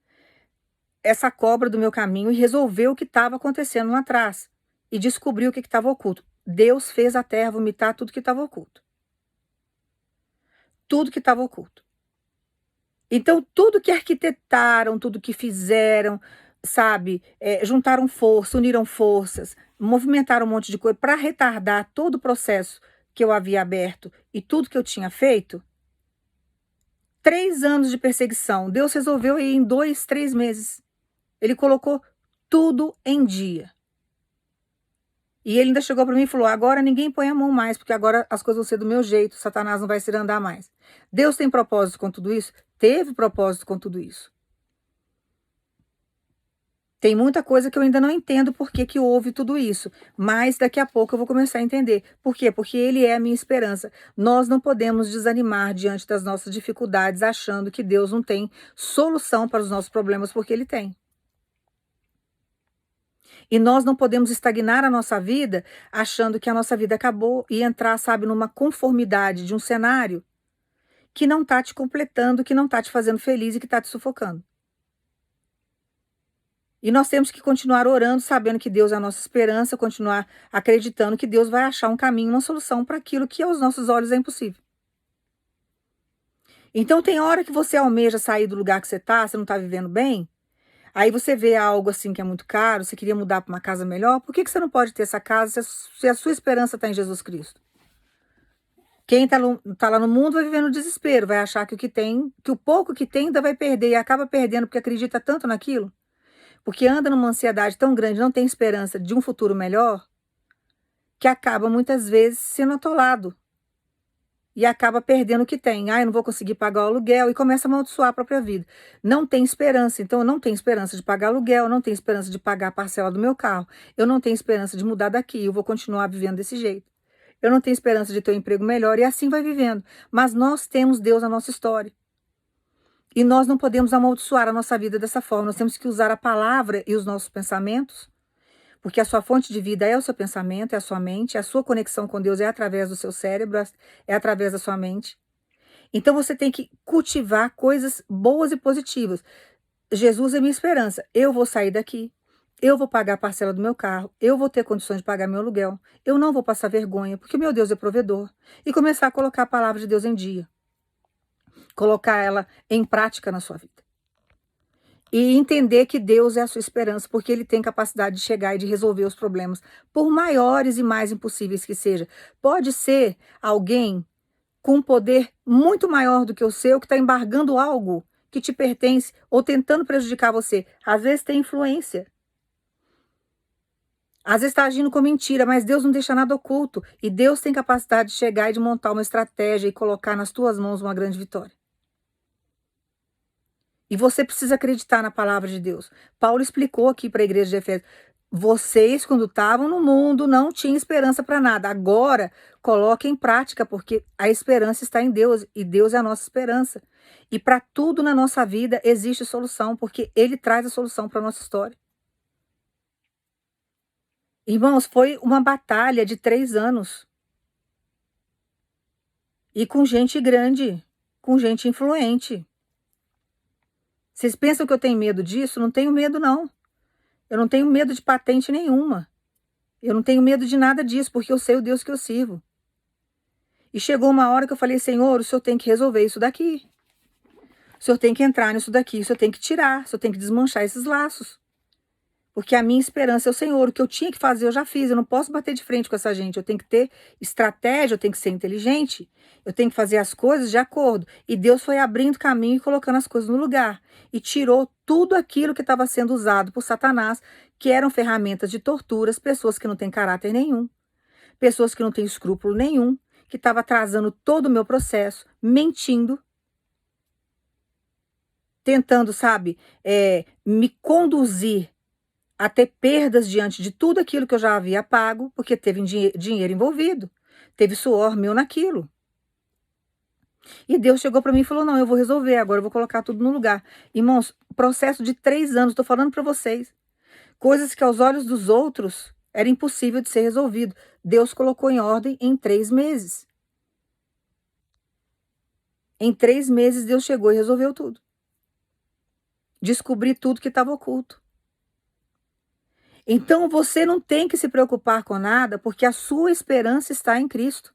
essa cobra do meu caminho e resolver o que estava acontecendo lá atrás. E descobrir o que estava oculto. Deus fez a terra vomitar tudo que estava oculto. Tudo que estava oculto. Então, tudo que arquitetaram, tudo que fizeram, sabe, juntaram força, uniram forças, movimentaram um monte de coisa para retardar todo o processo que eu havia aberto e tudo que eu tinha feito. 3 anos de perseguição. Deus resolveu aí em 2, 3 meses. Ele colocou tudo em dia. E ele ainda chegou para mim e falou, agora ninguém põe a mão mais, porque agora as coisas vão ser do meu jeito, Satanás não vai se andar mais. Deus tem propósito com tudo isso? Teve propósito com tudo isso. Tem muita coisa que eu ainda não entendo por que houve tudo isso, mas daqui a pouco eu vou começar a entender. Por quê? Porque ele é a minha esperança. Nós não podemos desanimar diante das nossas dificuldades, achando que Deus não tem solução para os nossos problemas, porque ele tem. E nós não podemos estagnar a nossa vida achando que a nossa vida acabou e entrar, sabe, numa conformidade de um cenário que não está te completando, que não está te fazendo feliz e que está te sufocando. E nós temos que continuar orando, sabendo que Deus é a nossa esperança, continuar acreditando que Deus vai achar um caminho, uma solução para aquilo que aos nossos olhos é impossível. Então tem hora que você almeja sair do lugar que você não está vivendo bem, aí você vê algo assim que é muito caro, você queria mudar para uma casa melhor, por que você não pode ter essa casa se a sua esperança está em Jesus Cristo? Quem está lá no mundo vai viver no desespero, vai achar que o que tem, que o pouco que tem ainda vai perder e acaba perdendo porque acredita tanto naquilo, porque anda numa ansiedade tão grande, não tem esperança de um futuro melhor, que acaba muitas vezes sendo atolado e acaba perdendo o que tem. Ah, eu não vou conseguir pagar o aluguel e começa a amaldiçoar a própria vida. Não tem esperança, então eu não tenho esperança de pagar aluguel, eu não tenho esperança de pagar a parcela do meu carro, eu não tenho esperança de mudar daqui, eu vou continuar vivendo desse jeito. Eu não tenho esperança de ter um emprego melhor e assim vai vivendo. Mas nós temos Deus na nossa história. E nós não podemos amaldiçoar a nossa vida dessa forma. Nós temos que usar a palavra e os nossos pensamentos, porque a sua fonte de vida é o seu pensamento, é a sua mente, a sua conexão com Deus é através do seu cérebro, é através da sua mente. Então você tem que cultivar coisas boas e positivas. Jesus é minha esperança. Eu vou sair daqui. Eu vou pagar a parcela do meu carro. Eu vou ter condições de pagar meu aluguel. Eu não vou passar vergonha, porque meu Deus é provedor. E começar a colocar a palavra de Deus em dia. Colocar ela em prática na sua vida. E entender que Deus é a sua esperança, porque ele tem capacidade de chegar e de resolver os problemas, por maiores e mais impossíveis que seja. Pode ser alguém com um poder muito maior do que o seu, que está embargando algo que te pertence ou tentando prejudicar você. Às vezes tem influência. Às vezes está agindo com mentira, mas Deus não deixa nada oculto. E Deus tem capacidade de chegar e de montar uma estratégia e colocar nas tuas mãos uma grande vitória. E você precisa acreditar na palavra de Deus. Paulo explicou aqui para a igreja de Efésios. Vocês, quando estavam no mundo, não tinham esperança para nada. Agora, coloquem em prática, porque a esperança está em Deus. E Deus é a nossa esperança. E para tudo na nossa vida existe solução, porque Ele traz a solução para a nossa história. Irmãos, foi uma batalha de 3 anos. E com gente grande, com gente influente. Vocês pensam que eu tenho medo disso? Não tenho medo, não. Eu não tenho medo de patente nenhuma. Eu não tenho medo de nada disso, porque eu sei o Deus que eu sirvo. E chegou uma hora que eu falei, Senhor, o Senhor tem que resolver isso daqui. O Senhor tem que entrar nisso daqui, o Senhor tem que tirar, o Senhor tem que desmanchar esses laços. Porque a minha esperança é o Senhor. O que eu tinha que fazer, eu já fiz. Eu não posso bater de frente com essa gente. Eu tenho que ter estratégia, eu tenho que ser inteligente. Eu tenho que fazer as coisas de acordo. E Deus foi abrindo caminho e colocando as coisas no lugar. E tirou tudo aquilo que estava sendo usado por Satanás, que eram ferramentas de torturas, pessoas que não têm caráter nenhum, pessoas que não têm escrúpulo nenhum, que estavam atrasando todo o meu processo, mentindo, tentando, sabe, me conduzir a ter perdas diante de tudo aquilo que eu já havia pago, porque teve dinheiro envolvido, teve suor meu naquilo. E Deus chegou para mim e falou, não, eu vou resolver, agora eu vou colocar tudo no lugar. Irmãos, processo de 3 anos, estou falando para vocês, coisas que aos olhos dos outros era impossível de ser resolvido. Deus colocou em ordem em 3 meses. Em 3 meses Deus chegou e resolveu tudo. Descobri tudo que estava oculto. Então você não tem que se preocupar com nada, porque a sua esperança está em Cristo.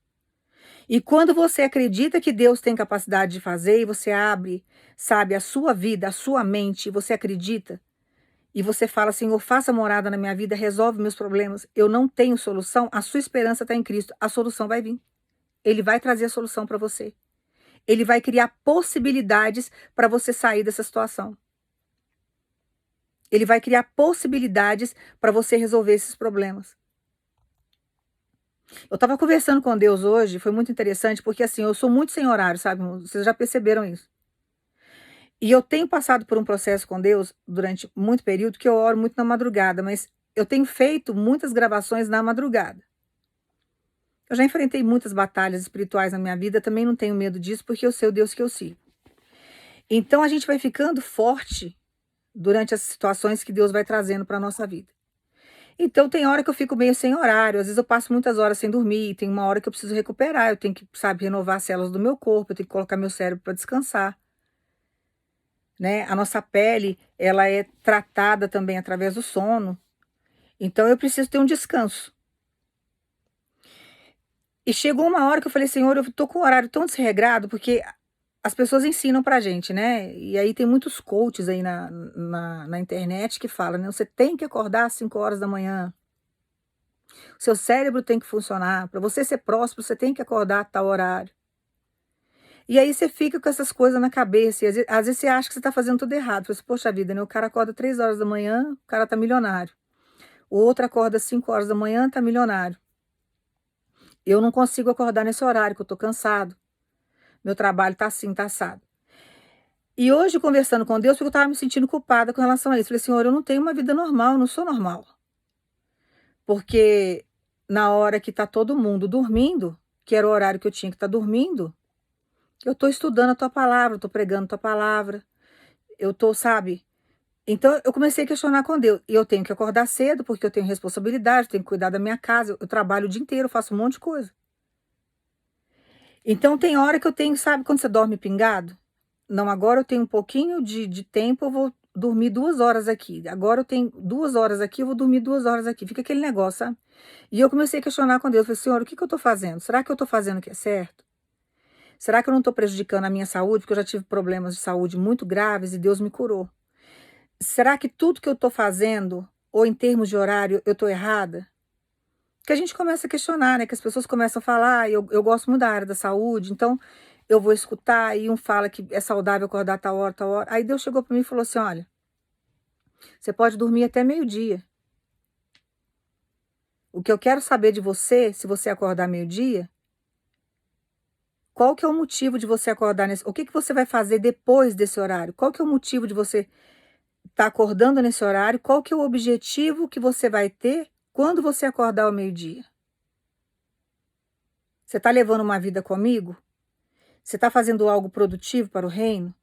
E quando você acredita que Deus tem capacidade de fazer, e você abre, sabe, a sua vida, a sua mente, e você acredita, e você fala, Senhor, faça morada na minha vida, resolve meus problemas, eu não tenho solução, a sua esperança está em Cristo, a solução vai vir. Ele vai trazer a solução para você. Ele vai criar possibilidades para você sair dessa situação. Ele vai criar possibilidades para você resolver esses problemas. Eu estava conversando com Deus hoje, foi muito interessante, porque assim, eu sou muito sem horário, sabe? Vocês já perceberam isso. E eu tenho passado por um processo com Deus durante muito período que eu oro muito na madrugada, mas eu tenho feito muitas gravações na madrugada. Eu já enfrentei muitas batalhas espirituais na minha vida, também não tenho medo disso, porque eu sei o Deus que eu sirvo. Então a gente vai ficando forte durante as situações que Deus vai trazendo para a nossa vida. Então tem hora que eu fico meio sem horário, às vezes eu passo muitas horas sem dormir, tem uma hora que eu preciso recuperar, eu tenho que, sabe, renovar as células do meu corpo, eu tenho que colocar meu cérebro para descansar, né? A nossa pele, ela é tratada também através do sono, então eu preciso ter um descanso. E chegou uma hora que eu falei, Senhor, eu tô com o horário tão desregrado, porque as pessoas ensinam pra gente, né? E aí tem muitos coaches aí na internet que falam, né? Você tem que acordar às 5 horas da manhã. Seu cérebro tem que funcionar. Para você ser próspero, você tem que acordar a tal horário. E aí você fica com essas coisas na cabeça. E às vezes você acha que você está fazendo tudo errado. Você, poxa vida, né? O cara acorda 3 horas da manhã, o cara tá milionário. O outro acorda 5 horas da manhã, tá milionário. Eu não consigo acordar nesse horário, que eu tô cansado. Meu trabalho tá assim, tá assado. E hoje, conversando com Deus, porque eu estava me sentindo culpada com relação a isso. Falei, Senhor, eu não tenho uma vida normal, eu não sou normal. Porque na hora que tá todo mundo dormindo, que era o horário que eu tinha que estar dormindo, eu tô estudando a tua palavra, eu tô pregando a tua palavra, eu tô, sabe? Então eu comecei a questionar com Deus. E eu tenho que acordar cedo, porque eu tenho responsabilidade, tenho que cuidar da minha casa, eu trabalho o dia inteiro, eu faço um monte de coisa. Então tem hora que eu tenho, sabe quando você dorme pingado? Não, agora eu tenho um pouquinho de tempo, eu vou dormir 2 horas aqui. Agora eu tenho 2 horas aqui, eu vou dormir 2 horas aqui. Fica aquele negócio, sabe? E eu comecei a questionar com Deus. Falei, Senhor, o que que eu tô fazendo? Será que eu tô fazendo o que é certo? Será que eu não tô prejudicando a minha saúde? Porque eu já tive problemas de saúde muito graves e Deus me curou. Será que tudo que eu tô fazendo, ou em termos de horário, eu tô errada? Que a gente começa a questionar, né? Que as pessoas começam a falar, eu gosto muito da área da saúde, então eu vou escutar, e um fala que é saudável acordar tal hora, tal hora. Aí Deus chegou para mim e falou assim: olha, você pode dormir até meio-dia. O que eu quero saber de você, se você acordar meio-dia, qual que é o motivo de você acordar nesse. O que que você vai fazer depois desse horário? Qual que é o motivo de você estar acordando nesse horário? Qual que é o objetivo que você vai ter quando você acordar ao meio-dia? Você está levando uma vida comigo? Você está fazendo algo produtivo para o reino?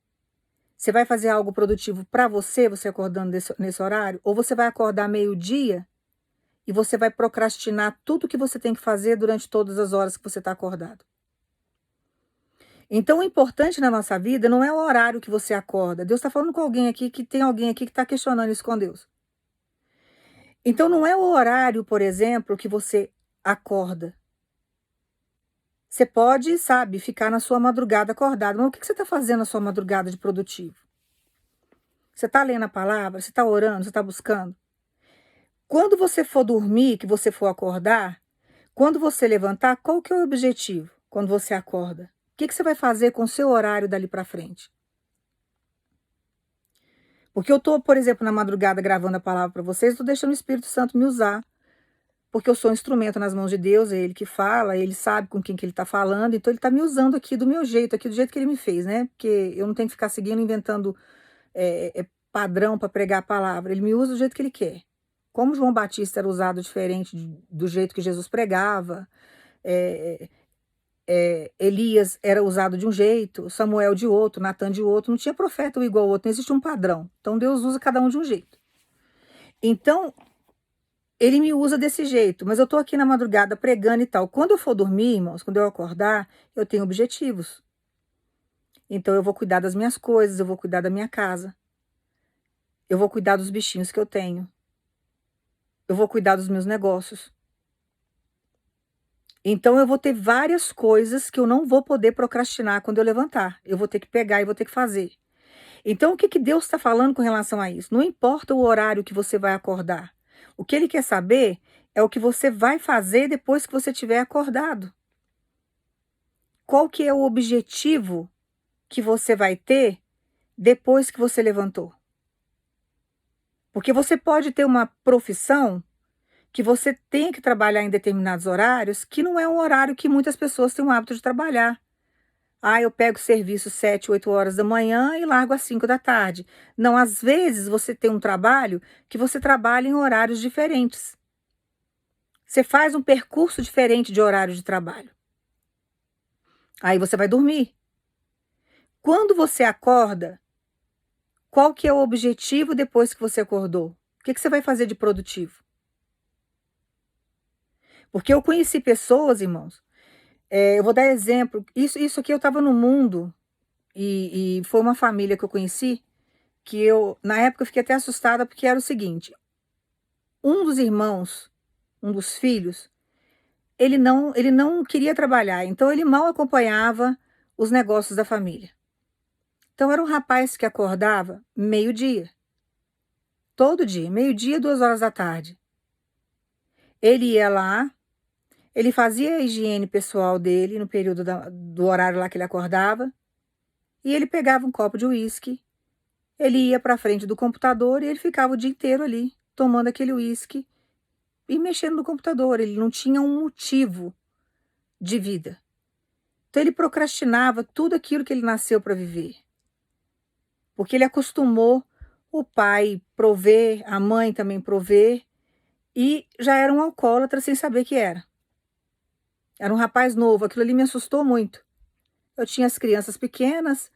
Você vai fazer algo produtivo para você, você acordando nesse horário? Ou você vai acordar meio-dia e você vai procrastinar tudo que você tem que fazer durante todas as horas que você está acordado? Então, o importante na nossa vida não é o horário que você acorda. Deus está falando com alguém aqui, que tem alguém aqui que está questionando isso com Deus. Então não é o horário, por exemplo, que você acorda. Você pode, sabe, ficar na sua madrugada acordado, mas o que você está fazendo na sua madrugada de produtivo? Você está lendo a palavra? Você está orando? Você está buscando? Quando você for dormir, que você for acordar, quando você levantar, qual que é o objetivo quando você acorda? O que você vai fazer com o seu horário dali para frente? Porque eu estou, por exemplo, na madrugada gravando a palavra para vocês, estou deixando o Espírito Santo me usar. Porque eu sou um instrumento nas mãos de Deus, é Ele que fala, Ele sabe com quem que Ele está falando, então Ele está me usando aqui do meu jeito, aqui do jeito que Ele me fez, né? Porque eu não tenho que ficar seguindo, inventando padrão para pregar a palavra. Ele me usa do jeito que Ele quer. Como João Batista era usado diferente do jeito que Jesus pregava, é, Elias era usado de um jeito, Samuel de outro, Natan de outro, não tinha profeta igual ao outro, não existe um padrão. Então Deus usa cada um de um jeito. Então, ele me usa desse jeito, mas eu tô aqui na madrugada pregando e tal. Quando eu for dormir, irmãos, quando eu acordar, eu tenho objetivos. Então eu vou cuidar das minhas coisas, eu vou cuidar da minha casa. Eu vou cuidar dos bichinhos que eu tenho. Eu vou cuidar dos meus negócios. Então eu vou ter várias coisas que eu não vou poder procrastinar quando eu levantar. Eu vou ter que pegar e vou ter que fazer. Então o que que Deus está falando com relação a isso? Não importa o horário que você vai acordar. O que Ele quer saber é o que você vai fazer depois que você tiver acordado. Qual que é o objetivo que você vai ter depois que você levantou? Porque você pode ter uma profissão que você tem que trabalhar em determinados horários, que não é um horário que muitas pessoas têm o hábito de trabalhar. Ah, eu pego serviço 7, 8 horas da manhã e largo às 5 da tarde. Não, às vezes você tem um trabalho que você trabalha em horários diferentes. Você faz um percurso diferente de horário de trabalho. Aí você vai dormir. Quando você acorda, qual que é o objetivo depois que você acordou? O que você vai fazer de produtivo? Porque eu conheci pessoas, irmãos, eu vou dar exemplo, isso aqui eu estava no mundo, e foi uma família que eu conheci, que eu, na época, eu fiquei até assustada, porque era o seguinte, um dos irmãos, um dos filhos, ele não queria trabalhar, então ele mal acompanhava os negócios da família. Então era um rapaz que acordava meio-dia, todo dia, meio-dia, 2 horas da tarde. Ele ia lá, ele fazia a higiene pessoal dele no período do horário lá que ele acordava, e ele pegava um copo de uísque, ele ia para frente do computador e ele ficava o dia inteiro ali, tomando aquele uísque e mexendo no computador. Ele não tinha um motivo de vida. Então ele procrastinava tudo aquilo que ele nasceu para viver. Porque ele acostumou o pai prover, a mãe também prover, e já era um alcoólatra sem saber que era. Era um rapaz novo, aquilo ali me assustou muito. Eu tinha as crianças pequenas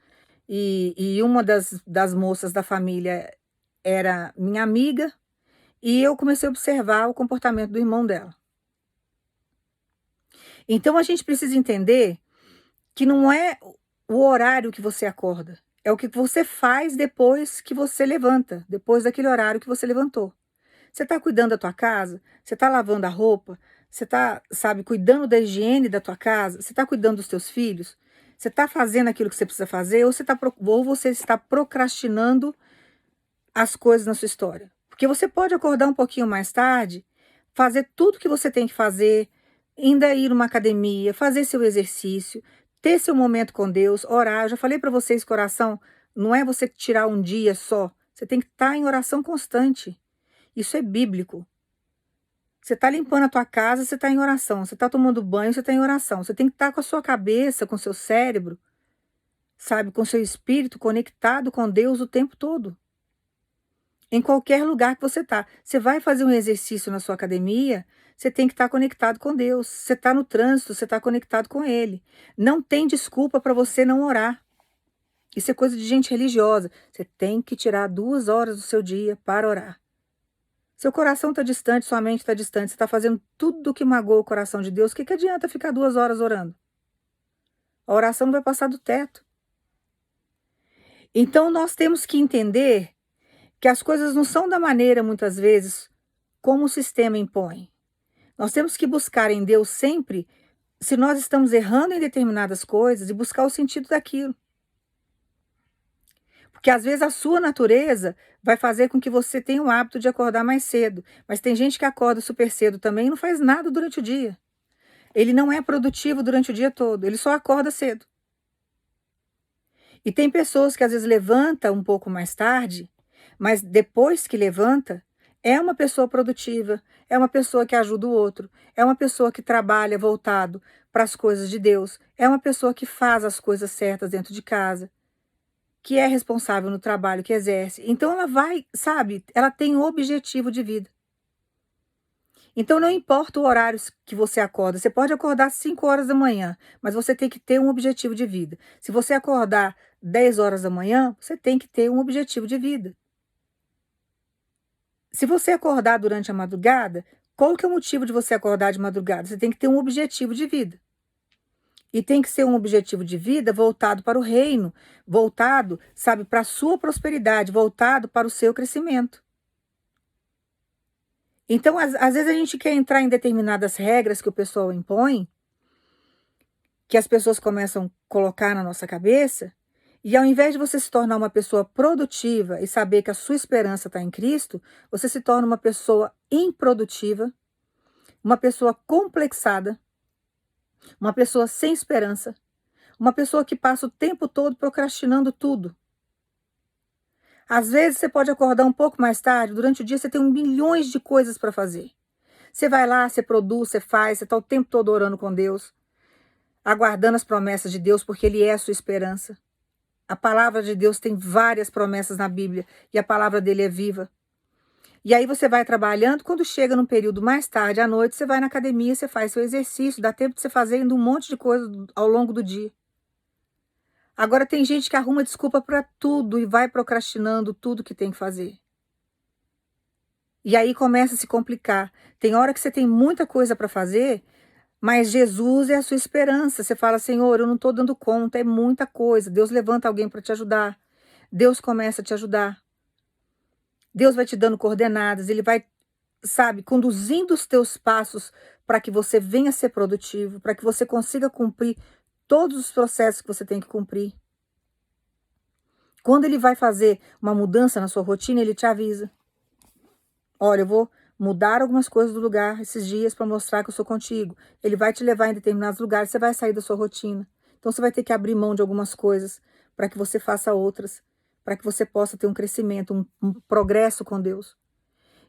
e uma das moças da família era minha amiga, e eu comecei a observar o comportamento do irmão dela. Então a gente precisa entender que não é o horário que você acorda, é o que você faz depois que você levanta, depois daquele horário que você levantou. Você está cuidando da tua casa? Você está lavando a roupa? Você está, sabe, cuidando da higiene da tua casa? Você está cuidando dos teus filhos? Você está fazendo aquilo que você precisa fazer? Ou você está procrastinando as coisas na sua história? Porque você pode acordar um pouquinho mais tarde, fazer tudo que você tem que fazer, ainda ir numa academia, fazer seu exercício, ter seu momento com Deus, orar. Eu já falei para vocês que oração não é você tirar um dia só. Você tem que estar em oração constante. Isso é bíblico. Você está limpando a tua casa, você está em oração. Você está tomando banho, você está em oração. Você tem que estar com a sua cabeça, com o seu cérebro, sabe, com o seu espírito conectado com Deus o tempo todo. Em qualquer lugar que você está. Você vai fazer um exercício na sua academia, você tem que estar conectado com Deus. Você está no trânsito, você está conectado com Ele. Não tem desculpa para você não orar. Isso é coisa de gente religiosa. Você tem que tirar 2 horas do seu dia para orar. Seu coração está distante, sua mente está distante, você está fazendo tudo que magoa o coração de Deus, o que adianta ficar 2 horas orando? A oração não vai passar do teto. Então nós temos que entender que as coisas não são da maneira, muitas vezes, como o sistema impõe. Nós temos que buscar em Deus sempre, se nós estamos errando em determinadas coisas, e buscar o sentido daquilo. Porque às vezes a sua natureza vai fazer com que você tenha o hábito de acordar mais cedo. Mas tem gente que acorda super cedo também e não faz nada durante o dia. Ele não é produtivo durante o dia todo, ele só acorda cedo. E tem pessoas que às vezes levantam um pouco mais tarde, mas depois que levanta, é uma pessoa produtiva, é uma pessoa que ajuda o outro, é uma pessoa que trabalha voltado para as coisas de Deus, é uma pessoa que faz as coisas certas dentro de casa, que é responsável no trabalho que exerce. Então ela vai, sabe, ela tem um objetivo de vida. Então não importa o horário que você acorda, você pode acordar às 5 horas da manhã, mas você tem que ter um objetivo de vida. Se você acordar 10 horas da manhã, você tem que ter um objetivo de vida. Se você acordar durante a madrugada, qual que é o motivo de você acordar de madrugada? Você tem que ter um objetivo de vida. E tem que ser um objetivo de vida voltado para o reino, voltado, sabe, para a sua prosperidade, voltado para o seu crescimento. Então, às vezes a gente quer entrar em determinadas regras que o pessoal impõe, que as pessoas começam a colocar na nossa cabeça, e ao invés de você se tornar uma pessoa produtiva e saber que a sua esperança está em Cristo, você se torna uma pessoa improdutiva, uma pessoa complexada, uma pessoa sem esperança, uma pessoa que passa o tempo todo procrastinando tudo. Às vezes você pode acordar um pouco mais tarde, durante o dia você tem milhões de coisas para fazer. Você vai lá, você produz, você faz, você está o tempo todo orando com Deus, aguardando as promessas de Deus, porque Ele é a sua esperança. A palavra de Deus tem várias promessas na Bíblia e a palavra dele é viva. E aí você vai trabalhando, quando chega num período mais tarde, à noite, você vai na academia, você faz seu exercício, dá tempo de você fazer ainda um monte de coisa ao longo do dia. Agora tem gente que arruma desculpa para tudo e vai procrastinando tudo que tem que fazer. E aí começa a se complicar. Tem hora que você tem muita coisa para fazer, mas Jesus é a sua esperança. Você fala, Senhor, eu não estou dando conta, é muita coisa. Deus levanta alguém para te ajudar. Deus começa a te ajudar. Deus vai te dando coordenadas, Ele vai, sabe, conduzindo os teus passos para que você venha a ser produtivo, para que você consiga cumprir todos os processos que você tem que cumprir. Quando Ele vai fazer uma mudança na sua rotina, Ele te avisa. Olha, eu vou mudar algumas coisas do lugar esses dias para mostrar que eu sou contigo. Ele vai te levar em determinados lugares, você vai sair da sua rotina. Então você vai ter que abrir mão de algumas coisas para que você faça outras, para que você possa ter um crescimento, um progresso com Deus.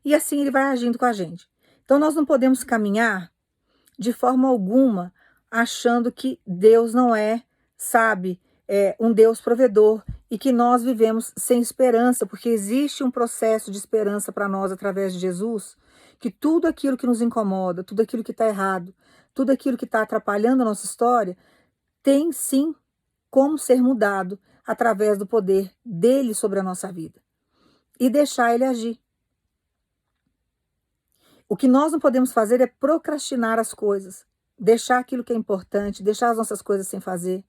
E assim Ele vai agindo com a gente. Então nós não podemos caminhar de forma alguma achando que Deus não é, sabe, um Deus provedor e que nós vivemos sem esperança, porque existe um processo de esperança para nós através de Jesus, que tudo aquilo que nos incomoda, tudo aquilo que está errado, tudo aquilo que está atrapalhando a nossa história, tem sim como ser mudado através do poder dele sobre a nossa vida e deixar ele agir. O que nós não podemos fazer é procrastinar as coisas, deixar aquilo que é importante, deixar as nossas coisas sem fazer.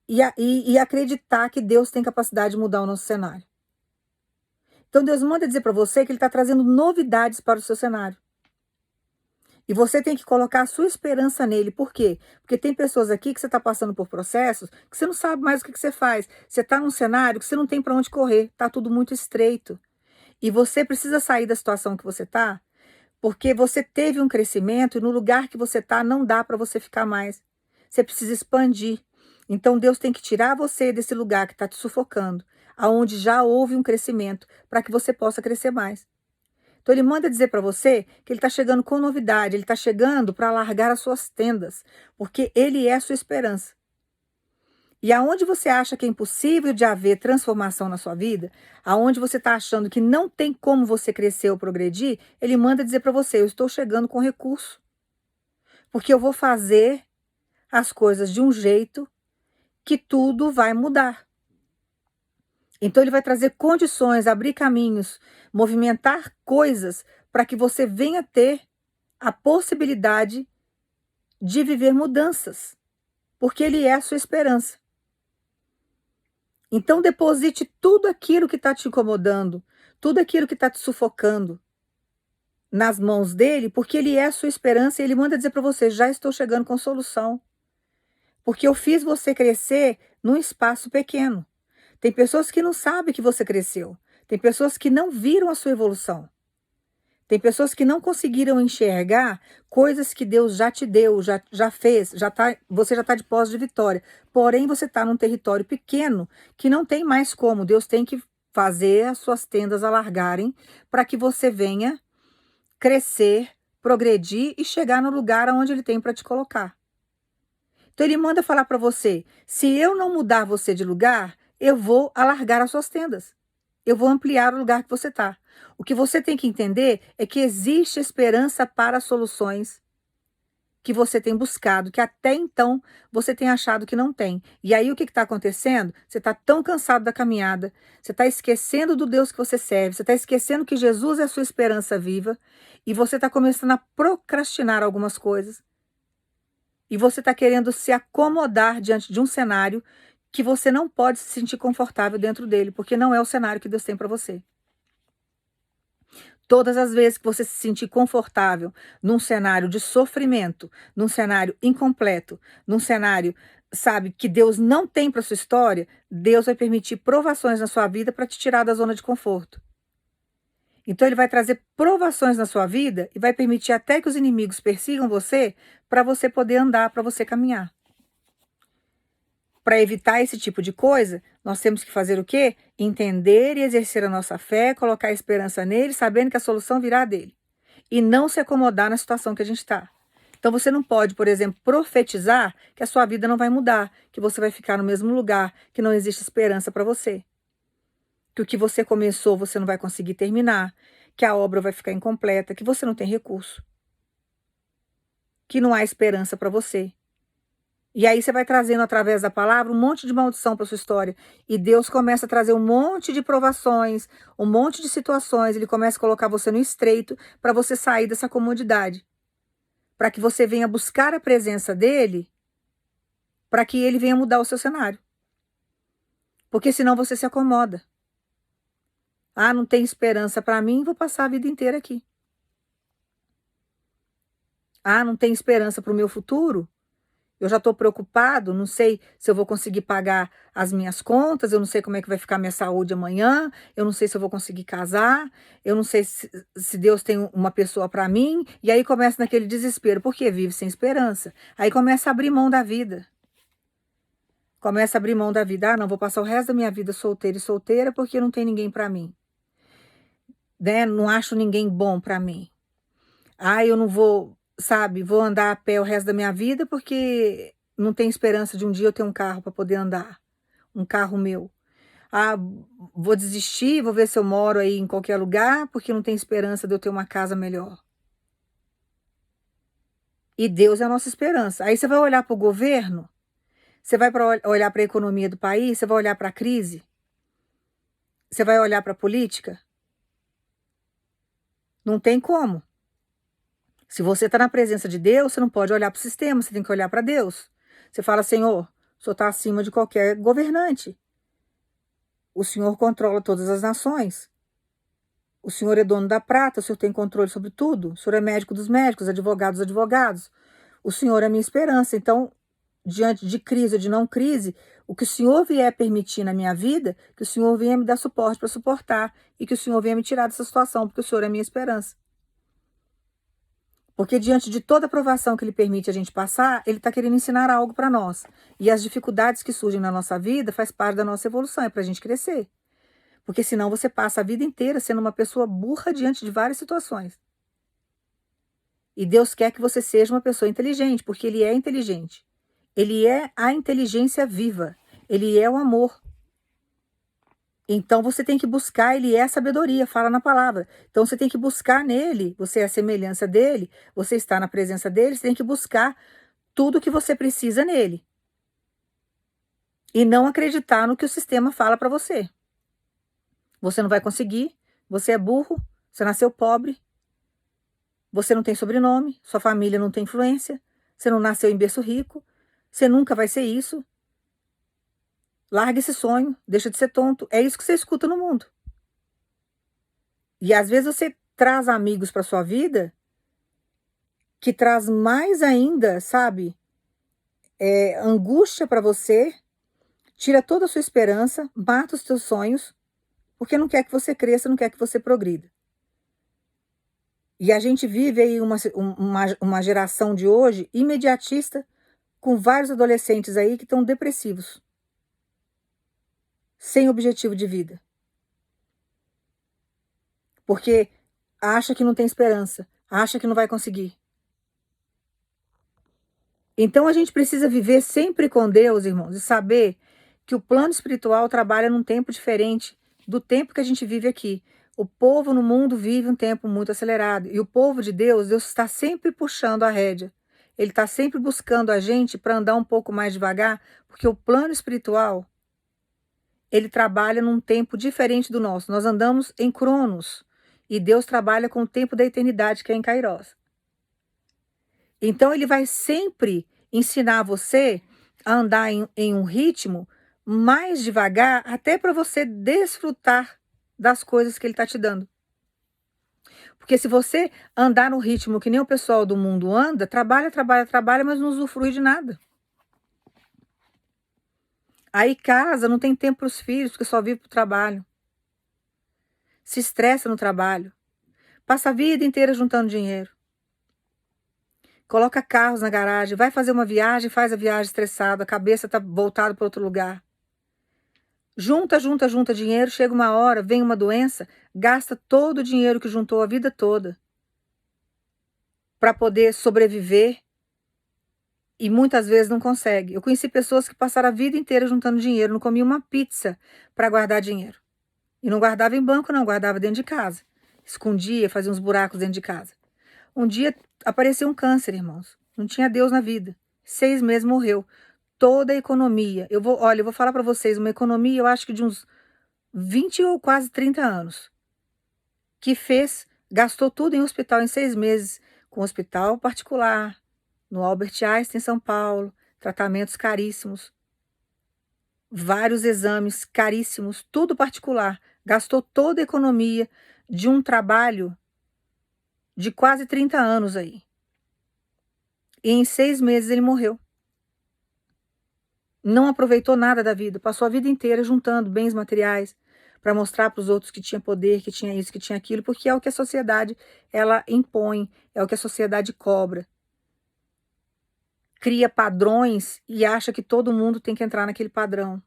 E acreditar que Deus tem capacidade de mudar o nosso cenário. Então Deus manda dizer para você que Ele está trazendo novidades para o seu cenário. E você tem que colocar a sua esperança nele. Por quê? Porque tem pessoas aqui que você está passando por processos que você não sabe mais o que você faz. Você está num cenário que você não tem para onde correr. Está tudo muito estreito. E você precisa sair da situação que você está, porque você teve um crescimento e no lugar que você está não dá para você ficar mais. Você precisa expandir. Então Deus tem que tirar você desse lugar que está te sufocando, aonde já houve um crescimento, para que você possa crescer mais. Então Ele manda dizer para você que Ele está chegando com novidade, Ele está chegando para alargar as suas tendas, porque Ele é a sua esperança. E aonde você acha que é impossível de haver transformação na sua vida, aonde você está achando que não tem como você crescer ou progredir, Ele manda dizer para você, eu estou chegando com recurso. Porque eu vou fazer as coisas de um jeito que tudo vai mudar. Então Ele vai trazer condições, abrir caminhos, movimentar coisas para que você venha ter a possibilidade de viver mudanças. Porque Ele é a sua esperança. Então deposite tudo aquilo que está te incomodando, tudo aquilo que está te sufocando nas mãos dele, porque ele é a sua esperança e ele manda dizer para você: já estou chegando com solução, porque eu fiz você crescer num espaço pequeno. Tem pessoas que não sabem que você cresceu, tem pessoas que não viram a sua evolução. Tem pessoas que não conseguiram enxergar coisas que Deus já te deu, já fez, você já está de posse de vitória. Porém, você está num território pequeno que não tem mais como. Deus tem que fazer as suas tendas alargarem para que você venha crescer, progredir e chegar no lugar onde Ele tem para te colocar. Então, Ele manda falar para você: se eu não mudar você de lugar, eu vou alargar as suas tendas. Eu vou ampliar o lugar que você está. O que você tem que entender é que existe esperança para soluções que você tem buscado, que até então você tem achado que não tem. E aí o que está acontecendo? Você está tão cansado da caminhada, você está esquecendo do Deus que você serve, você está esquecendo que Jesus é a sua esperança viva, e você está começando a procrastinar algumas coisas. E você está querendo se acomodar diante de um cenário que você não pode se sentir confortável dentro dele, porque não é o cenário que Deus tem para você. Todas as vezes que você se sentir confortável num cenário de sofrimento, num cenário incompleto, num cenário, sabe, que Deus não tem para sua história, Deus vai permitir provações na sua vida para te tirar da zona de conforto. Então ele vai trazer provações na sua vida e vai permitir até que os inimigos persigam você para você poder andar, para você caminhar. Para evitar esse tipo de coisa, nós temos que fazer o quê? Entender e exercer a nossa fé, colocar a esperança nele, sabendo que a solução virá dele. E não se acomodar na situação que a gente está. Então você não pode, por exemplo, profetizar que a sua vida não vai mudar, que você vai ficar no mesmo lugar, que não existe esperança para você. Que o que você começou você não vai conseguir terminar, que a obra vai ficar incompleta, que você não tem recurso. Que não há esperança para você. E aí você vai trazendo através da palavra um monte de maldição para sua história. E Deus começa a trazer um monte de provações, um monte de situações. Ele começa a colocar você no estreito para você sair dessa comodidade. Para que você venha buscar a presença dele, para que ele venha mudar o seu cenário. Porque senão você se acomoda. Ah, não tem esperança para mim, vou passar a vida inteira aqui. Ah, não tem esperança para o meu futuro? Eu já estou preocupado, não sei se eu vou conseguir pagar as minhas contas, eu não sei como é que vai ficar minha saúde amanhã, eu não sei se eu vou conseguir casar, eu não sei se Deus tem uma pessoa para mim, e aí começa naquele desespero, porque vive sem esperança. Aí começa a abrir mão da vida. Começa a abrir mão da vida. Ah, não, vou passar o resto da minha vida solteira e solteira porque não tem ninguém para mim. Né? Não acho ninguém bom para mim. Ah, eu não vou, sabe, vou andar a pé o resto da minha vida porque não tem esperança de um dia eu ter um carro para poder andar, um carro meu. Ah, vou desistir, vou ver se eu moro aí em qualquer lugar porque não tem esperança de eu ter uma casa melhor. E Deus é a nossa esperança. Aí você vai olhar para o governo, você vai olhar para a economia do país, você vai olhar para a crise, você vai olhar para a política. Não tem como. Se você está na presença de Deus, você não pode olhar para o sistema, você tem que olhar para Deus. Você fala: Senhor, o Senhor está acima de qualquer governante. O Senhor controla todas as nações. O Senhor é dono da prata, o Senhor tem controle sobre tudo. O Senhor é médico dos médicos, advogado dos advogados. O Senhor é a minha esperança. Então, diante de crise ou de não crise, o que o Senhor vier permitir na minha vida, que o Senhor venha me dar suporte para suportar e que o Senhor venha me tirar dessa situação, porque o Senhor é a minha esperança. Porque diante de toda a provação que Ele permite a gente passar, Ele está querendo ensinar algo para nós. E as dificuldades que surgem na nossa vida faz parte da nossa evolução, é para a gente crescer. Porque senão você passa a vida inteira sendo uma pessoa burra diante de várias situações. E Deus quer que você seja uma pessoa inteligente, porque Ele é inteligente. Ele é a inteligência viva. Ele é o amor. Então você tem que buscar, ele é a sabedoria, fala na palavra. Então você tem que buscar nele, você é a semelhança dele, você está na presença dele, você tem que buscar tudo o que você precisa nele. E não acreditar no que o sistema fala para você. Você não vai conseguir, você é burro, você nasceu pobre, você não tem sobrenome, sua família não tem influência, você não nasceu em berço rico, você nunca vai ser isso. Larga esse sonho, deixa de ser tonto. É isso que você escuta no mundo. E às vezes você traz amigos para sua vida que traz mais ainda, sabe, angústia para você, tira toda a sua esperança, mata os teus sonhos, porque não quer que você cresça, não quer que você progrida. E a gente vive aí uma geração de hoje imediatista, com vários adolescentes aí que estão depressivos, sem objetivo de vida, porque acha que não tem esperança, acha que não vai conseguir. Então a gente precisa viver sempre com Deus, irmãos, e saber que o plano espiritual trabalha num tempo diferente do tempo que a gente vive aqui. O povo no mundo vive um tempo muito acelerado. E o povo de Deus, Deus está sempre puxando a rédea. Ele está sempre buscando a gente para andar um pouco mais devagar, porque o plano espiritual, ele trabalha num tempo diferente do nosso. Nós andamos em Cronos e Deus trabalha com o tempo da eternidade, que é em Kairos. Então ele vai sempre ensinar você a andar em um ritmo mais devagar, até para você desfrutar das coisas que ele está te dando. Porque se você andar no ritmo que nem o pessoal do mundo anda, trabalha, trabalha, trabalha, mas não usufrui de nada. Aí casa, não tem tempo para os filhos, porque só vive para o trabalho. Se estressa no trabalho. Passa a vida inteira juntando dinheiro. Coloca carros na garagem, vai fazer uma viagem, faz a viagem estressado, a cabeça está voltada para outro lugar. Junta, junta, junta dinheiro, chega uma hora, vem uma doença, gasta todo o dinheiro que juntou a vida toda para poder sobreviver e muitas vezes não consegue. Eu conheci pessoas que passaram a vida inteira juntando dinheiro, não comiam uma pizza para guardar dinheiro. E não guardava em banco, não, guardava dentro de casa. Escondia, fazia uns buracos dentro de casa. Um dia apareceu um câncer, irmãos. Não tinha Deus na vida. 6 meses morreu. Toda a economia. Eu vou falar para vocês, uma economia, eu acho que de uns 20 ou quase 30 anos. Que gastou tudo em hospital em 6 meses, com hospital particular, no Albert Einstein, em São Paulo, tratamentos caríssimos, vários exames caríssimos, tudo particular. Gastou toda a economia de um trabalho de quase 30 anos aí. E em 6 meses ele morreu. Não aproveitou nada da vida, passou a vida inteira juntando bens materiais para mostrar para os outros que tinha poder, que tinha isso, que tinha aquilo, porque é o que a sociedade ela impõe, é o que a sociedade cobra. Cria padrões e acha que todo mundo tem que entrar naquele padrão.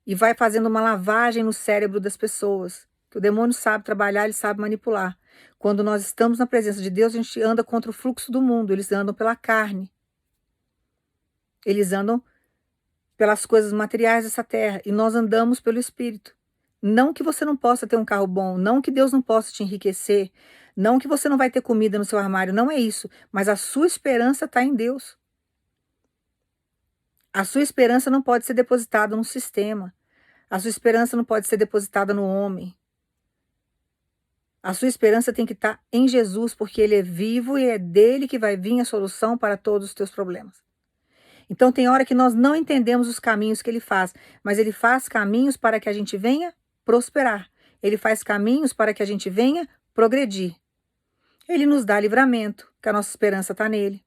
E vai fazendo uma lavagem no cérebro das pessoas. Que o demônio sabe trabalhar, ele sabe manipular. Quando nós estamos na presença de Deus, a gente anda contra o fluxo do mundo, eles andam pela carne. Eles andam pelas coisas materiais dessa terra e nós andamos pelo Espírito. Não que você não possa ter um carro bom, não que Deus não possa te enriquecer, não que você não vai ter comida no seu armário, não é isso, mas a sua esperança está em Deus. A sua esperança não pode ser depositada no sistema, a sua esperança não pode ser depositada no homem. A sua esperança tem que estar em Jesus, porque Ele é vivo e é dele que vai vir a solução para todos os teus problemas. Então tem hora que nós não entendemos os caminhos que ele faz, mas ele faz caminhos para que a gente venha prosperar. Ele faz caminhos para que a gente venha progredir. Ele nos dá livramento, que a nossa esperança está nele.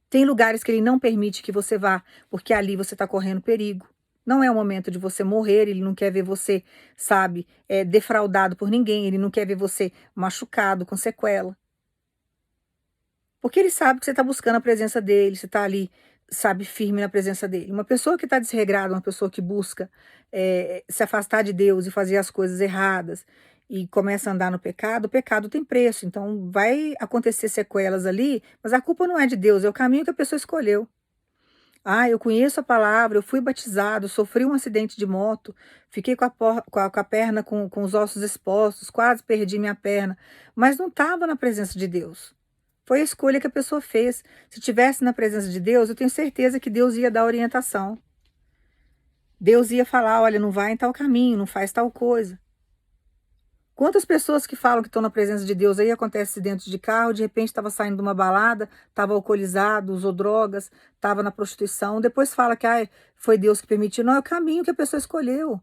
Tem lugares que ele não permite que você vá, porque ali você está correndo perigo. Não é o momento de você morrer, ele não quer ver você, sabe, defraudado por ninguém, ele não quer ver você machucado, com sequela. Porque ele sabe que você está buscando a presença dele, você está ali, sabe, firme na presença dele. Uma pessoa que está desregrada, uma pessoa que busca se afastar de Deus e fazer as coisas erradas e começa a andar no pecado, o pecado tem preço. Então vai acontecer sequelas ali, mas a culpa não é de Deus, é o caminho que a pessoa escolheu. Ah, eu conheço a palavra, eu fui batizado, sofri um acidente de moto, fiquei com a perna com os ossos expostos, quase perdi minha perna, mas não estava na presença de Deus. Foi a escolha que a pessoa fez. Se tivesse na presença de Deus, eu tenho certeza que Deus ia dar orientação. Deus ia falar, olha, não vai em tal caminho, não faz tal coisa. Quantas pessoas que falam que estão na presença de Deus aí, acontece acidente de carro, de repente estava saindo de uma balada, estava alcoolizado, usou drogas, estava na prostituição, depois fala que foi Deus que permitiu. Não, é o caminho que a pessoa escolheu.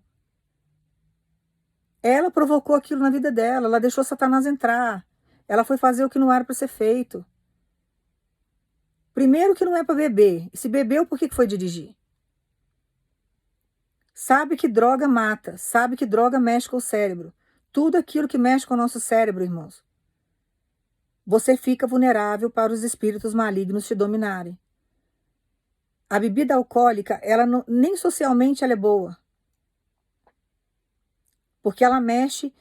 Ela provocou aquilo na vida dela, ela deixou Satanás entrar. Ela foi fazer o que não era para ser feito. Primeiro que não é para beber. E se bebeu, por que foi dirigir? Sabe que droga mata, sabe que droga mexe com o cérebro. Tudo aquilo que mexe com o nosso cérebro, irmãos. Você fica vulnerável para os espíritos malignos te dominarem. A bebida alcoólica, ela não, nem socialmente ela é boa. Porque ela mexe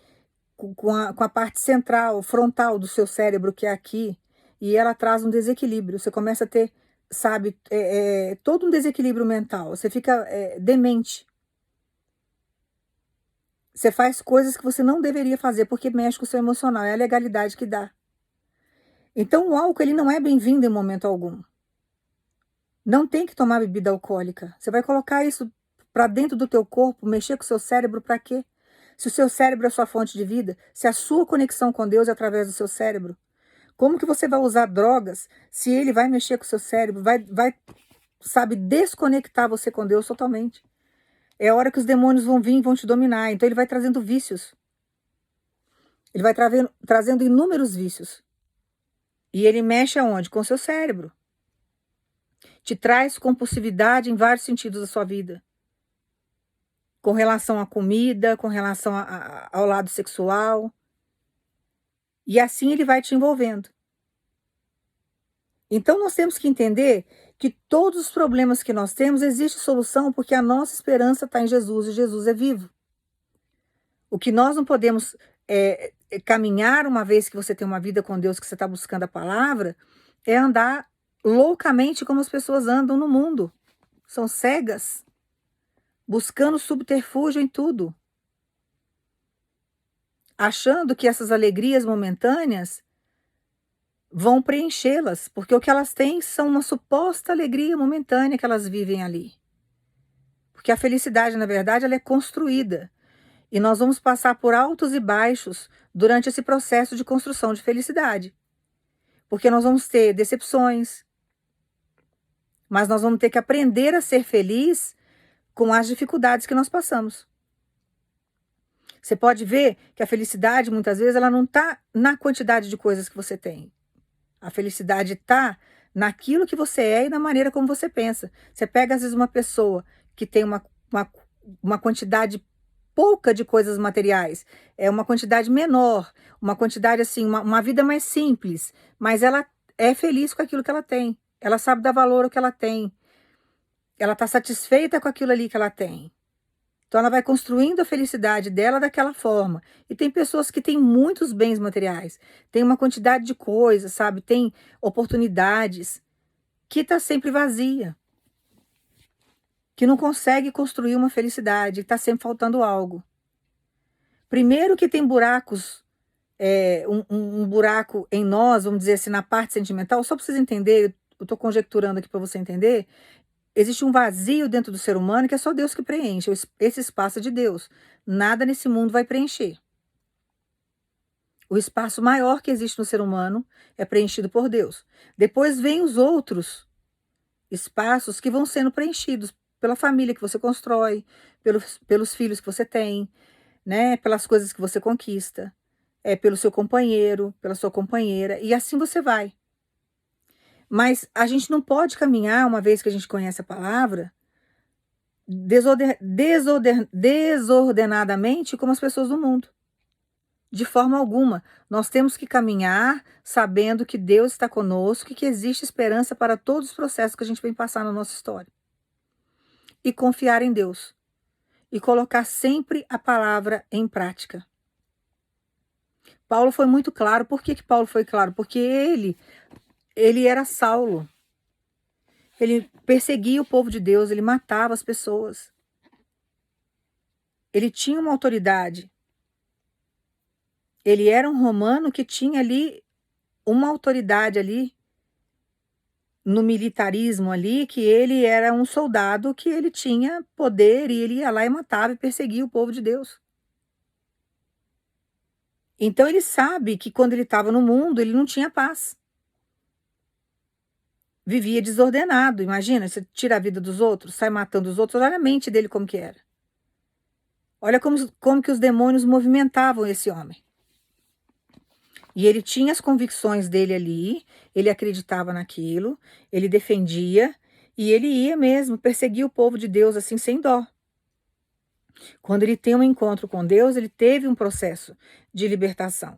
com a parte central, frontal do seu cérebro, que é aqui, e ela traz um desequilíbrio. Você começa a ter, sabe, todo um desequilíbrio mental. Você fica demente. Você faz coisas que você não deveria fazer porque mexe com o seu emocional. É a legalidade que dá. Então o álcool ele não é bem-vindo em momento algum. Não tem que tomar bebida alcoólica. Você vai colocar isso para dentro do teu corpo, mexer com o seu cérebro para quê? Se o seu cérebro é a sua fonte de vida, se a sua conexão com Deus é através do seu cérebro, como que você vai usar drogas se ele vai mexer com o seu cérebro, vai, sabe, desconectar você com Deus totalmente? É a hora que os demônios vão vir e vão te dominar. Então ele vai trazendo vícios. Ele vai trazendo inúmeros vícios. E ele mexe aonde? Com o seu cérebro. Te traz compulsividade em vários sentidos da sua vida. Com relação à comida, com relação ao lado sexual. E assim ele vai te envolvendo. Então nós temos que entender que todos os problemas que nós temos, existe solução porque a nossa esperança está em Jesus e Jesus é vivo. O que nós não podemos caminhar, uma vez que você tem uma vida com Deus, que você está buscando a palavra, é andar loucamente como as pessoas andam no mundo. São cegas, buscando subterfúgio em tudo. Achando que essas alegrias momentâneas vão preenchê-las, porque o que elas têm são uma suposta alegria momentânea que elas vivem ali. Porque a felicidade, na verdade, ela é construída. E nós vamos passar por altos e baixos durante esse processo de construção de felicidade. Porque nós vamos ter decepções, mas nós vamos ter que aprender a ser feliz com as dificuldades que nós passamos. Você pode ver que a felicidade, muitas vezes, ela não está na quantidade de coisas que você tem. A felicidade está naquilo que você é e na maneira como você pensa. Você pega, às vezes, uma pessoa que tem uma quantidade pouca de coisas materiais, é uma quantidade menor, uma quantidade assim, uma vida mais simples, mas ela é feliz com aquilo que ela tem. Ela sabe dar valor ao que ela tem. Ela está satisfeita com aquilo ali que ela tem. Então ela vai construindo a felicidade dela daquela forma. E tem pessoas que têm muitos bens materiais, tem uma quantidade de coisas, sabe? Tem oportunidades, que está sempre vazia, que não consegue construir uma felicidade, está sempre faltando algo. Primeiro que tem buracos, um buraco em nós, vamos dizer assim, na parte sentimental, só para vocês entenderem, eu estou conjecturando aqui para você entender. Existe um vazio dentro do ser humano que é só Deus que preenche, esse espaço é de Deus. Nada nesse mundo vai preencher. O espaço maior que existe no ser humano é preenchido por Deus. Depois vem os outros espaços que vão sendo preenchidos pela família que você constrói, pelos filhos que você tem, né? Pelas coisas que você conquista, pelo seu companheiro, pela sua companheira, e assim você vai. Mas a gente não pode caminhar, uma vez que a gente conhece a palavra, desordenadamente como as pessoas do mundo. De forma alguma. Nós temos que caminhar sabendo que Deus está conosco e que existe esperança para todos os processos que a gente vem passar na nossa história. E confiar em Deus. E colocar sempre a palavra em prática. Paulo foi muito claro. Por que Paulo foi claro? Porque ele era Saulo. Ele perseguia o povo de Deus, ele matava as pessoas. Ele tinha uma autoridade. Ele era um romano que tinha ali uma autoridade ali, no militarismo ali, que ele era um soldado que ele tinha poder e ele ia lá e matava e perseguia o povo de Deus. Então ele sabe que quando ele estava no mundo, ele não tinha paz. Vivia desordenado, imagina, você tira a vida dos outros, sai matando os outros, olha a mente dele como que era. Olha como que os demônios movimentavam esse homem. E ele tinha as convicções dele ali, ele acreditava naquilo, ele defendia, e ele ia mesmo perseguir o povo de Deus assim sem dó. Quando ele tem um encontro com Deus, ele teve um processo de libertação.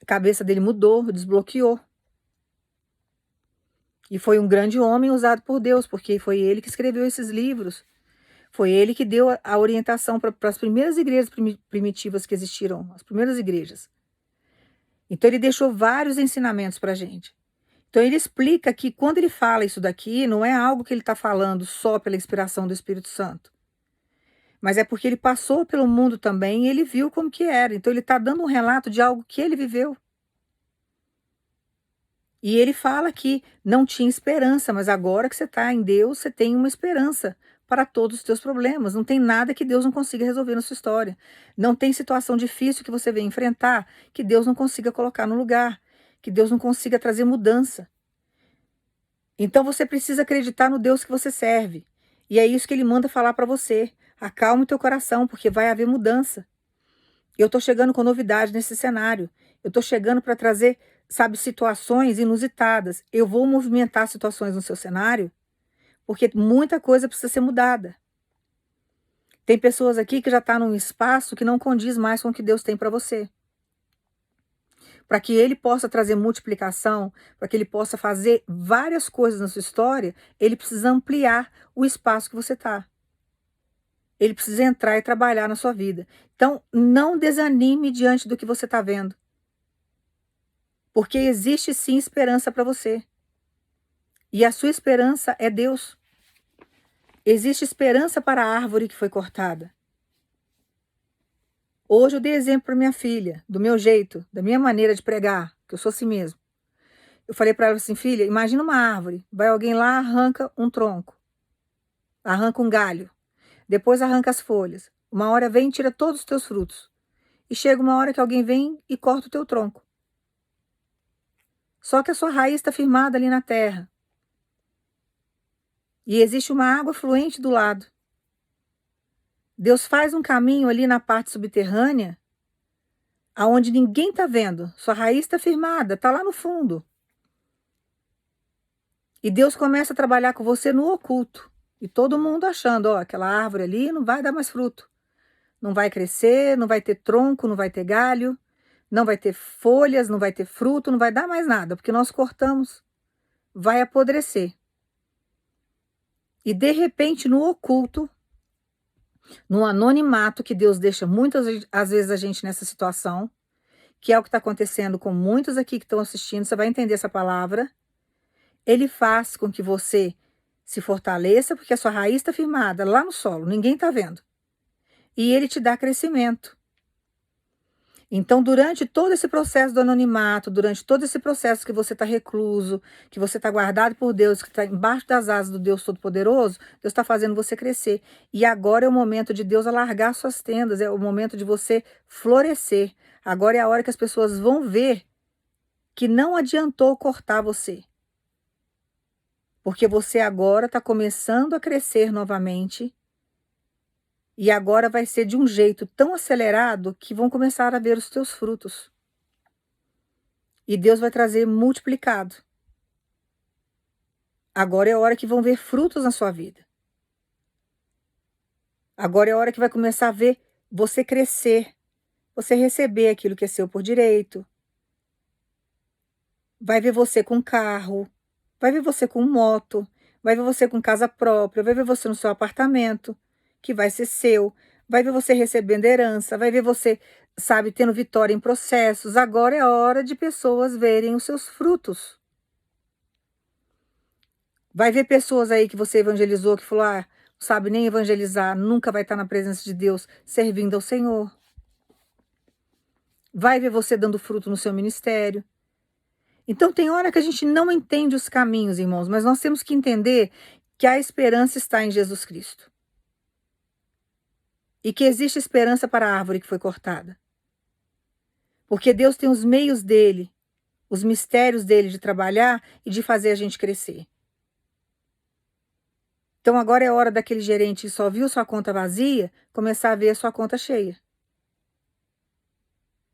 A cabeça dele mudou, desbloqueou. E foi um grande homem usado por Deus, porque foi ele que escreveu esses livros. Foi ele que deu a orientação para as primeiras igrejas primitivas que existiram, as primeiras igrejas. Então ele deixou vários ensinamentos para a gente. Então ele explica que quando ele fala isso daqui, não é algo que ele está falando só pela inspiração do Espírito Santo. Mas é porque ele passou pelo mundo também e ele viu como que era. Então ele está dando um relato de algo que ele viveu. E ele fala que não tinha esperança, mas agora que você está em Deus, você tem uma esperança para todos os teus problemas. Não tem nada que Deus não consiga resolver na sua história. Não tem situação difícil que você venha enfrentar que Deus não consiga colocar no lugar, que Deus não consiga trazer mudança. Então você precisa acreditar no Deus que você serve. E é isso que ele manda falar para você. Acalme o teu coração, porque vai haver mudança. Eu estou chegando com novidade nesse cenário. Eu estou chegando para trazer, sabe, situações inusitadas. Eu vou movimentar situações no seu cenário, porque muita coisa precisa ser mudada. Tem pessoas aqui que já estão num espaço que não condiz mais com o que Deus tem para você. Para que ele possa trazer multiplicação, para que ele possa fazer várias coisas na sua história, ele precisa ampliar o espaço que você está. Ele precisa entrar e trabalhar na sua vida. Então, não desanime diante do que você está vendo. Porque existe sim esperança para você. E a sua esperança é Deus. Existe esperança para a árvore que foi cortada. Hoje eu dei exemplo para minha filha, do meu jeito, da minha maneira de pregar, que eu sou assim mesmo. Eu falei para ela assim, filha, imagina uma árvore, vai alguém lá, arranca um tronco, arranca um galho, depois arranca as folhas. Uma hora vem e tira todos os teus frutos. E chega uma hora que alguém vem e corta o teu tronco. Só que a sua raiz está firmada ali na terra. E existe uma água fluente do lado. Deus faz um caminho ali na parte subterrânea, aonde ninguém está vendo. Sua raiz está firmada, está lá no fundo. E Deus começa a trabalhar com você no oculto. E todo mundo achando, ó, aquela árvore ali não vai dar mais fruto. Não vai crescer, não vai ter tronco, não vai ter galho, não vai ter folhas, não vai ter fruto, não vai dar mais nada, porque nós cortamos. Vai apodrecer. E de repente, no oculto, no anonimato que Deus deixa muitas às vezes a gente nessa situação, que é o que está acontecendo com muitos aqui que estão assistindo, você vai entender essa palavra. Ele faz com que você se fortaleça, porque a sua raiz está firmada lá no solo, ninguém está vendo. E ele te dá crescimento. Então, durante todo esse processo do anonimato, durante todo esse processo que você está recluso, que você está guardado por Deus, que está embaixo das asas do Deus Todo-Poderoso, Deus está fazendo você crescer. E agora é o momento de Deus alargar suas tendas, é o momento de você florescer. Agora é a hora que as pessoas vão ver que não adiantou cortar você. Porque você agora está começando a crescer novamente. E agora vai ser de um jeito tão acelerado que vão começar a ver os teus frutos. E Deus vai trazer multiplicado. Agora é a hora que vão ver frutos na sua vida. Agora é a hora que vai começar a ver você crescer. Você receber aquilo que é seu por direito. Vai ver você com carro. Vai ver você com moto. Vai ver você com casa própria. Vai ver você no seu apartamento, que vai ser seu. Vai ver você recebendo herança. Vai ver você, sabe, tendo vitória em processos. Agora é a hora de pessoas verem os seus frutos. Vai ver pessoas aí que você evangelizou, que falou, não sabe nem evangelizar, nunca vai estar na presença de Deus, servindo ao Senhor. Vai ver você dando fruto no seu ministério. Então tem hora que a gente não entende os caminhos, irmãos, mas nós temos que entender que a esperança está em Jesus Cristo. E que existe esperança para a árvore que foi cortada. Porque Deus tem os meios dele, os mistérios dele de trabalhar e de fazer a gente crescer. Então agora é hora daquele gerente que só viu sua conta vazia, começar a ver a sua conta cheia.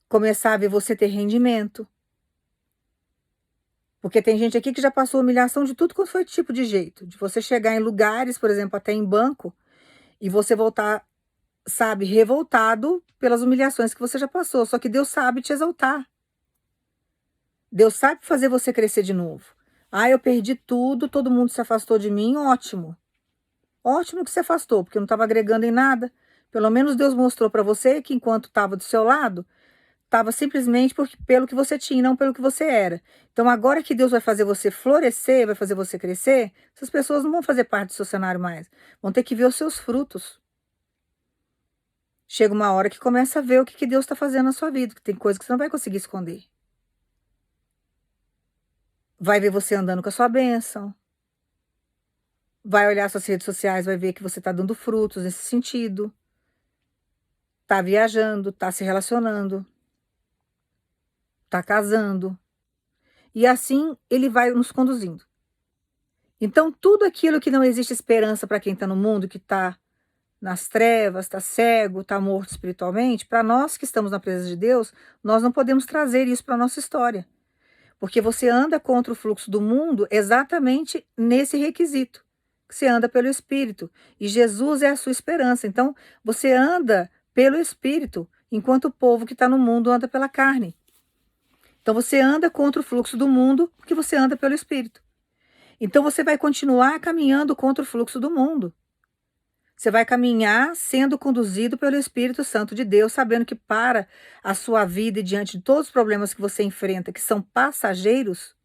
Começar a ver você ter rendimento. Porque tem gente aqui que já passou humilhação de tudo quanto foi tipo de jeito. De você chegar em lugares, por exemplo, até em banco, e você voltar, sabe, revoltado pelas humilhações que você já passou. Só que Deus sabe te exaltar. Deus sabe fazer você crescer de novo. Ah, eu perdi tudo, todo mundo se afastou de mim, ótimo. Ótimo que se afastou, porque não estava agregando em nada. Pelo menos Deus mostrou para você que enquanto estava do seu lado, estava simplesmente pelo que você tinha, não pelo que você era. Então agora que Deus vai fazer você florescer, vai fazer você crescer, essas pessoas não vão fazer parte do seu cenário mais. Vão ter que ver os seus frutos. Chega uma hora que começa a ver o que Deus está fazendo na sua vida, que tem coisa que você não vai conseguir esconder. Vai ver você andando com a sua bênção. Vai olhar suas redes sociais, vai ver que você está dando frutos nesse sentido. Está viajando, está se relacionando, está casando. E assim ele vai nos conduzindo. Então, tudo aquilo que não existe esperança para quem está no mundo, que está nas trevas, está cego, está morto espiritualmente, para nós que estamos na presença de Deus, nós não podemos trazer isso para a nossa história. Porque você anda contra o fluxo do mundo exatamente nesse requisito. Você anda pelo Espírito. E Jesus é a sua esperança. Então, você anda pelo Espírito, enquanto o povo que está no mundo anda pela carne. Então, você anda contra o fluxo do mundo, porque você anda pelo Espírito. Então, você vai continuar caminhando contra o fluxo do mundo. Você vai caminhar sendo conduzido pelo Espírito Santo de Deus, sabendo que para a sua vida e diante de todos os problemas que você enfrenta, que são passageiros,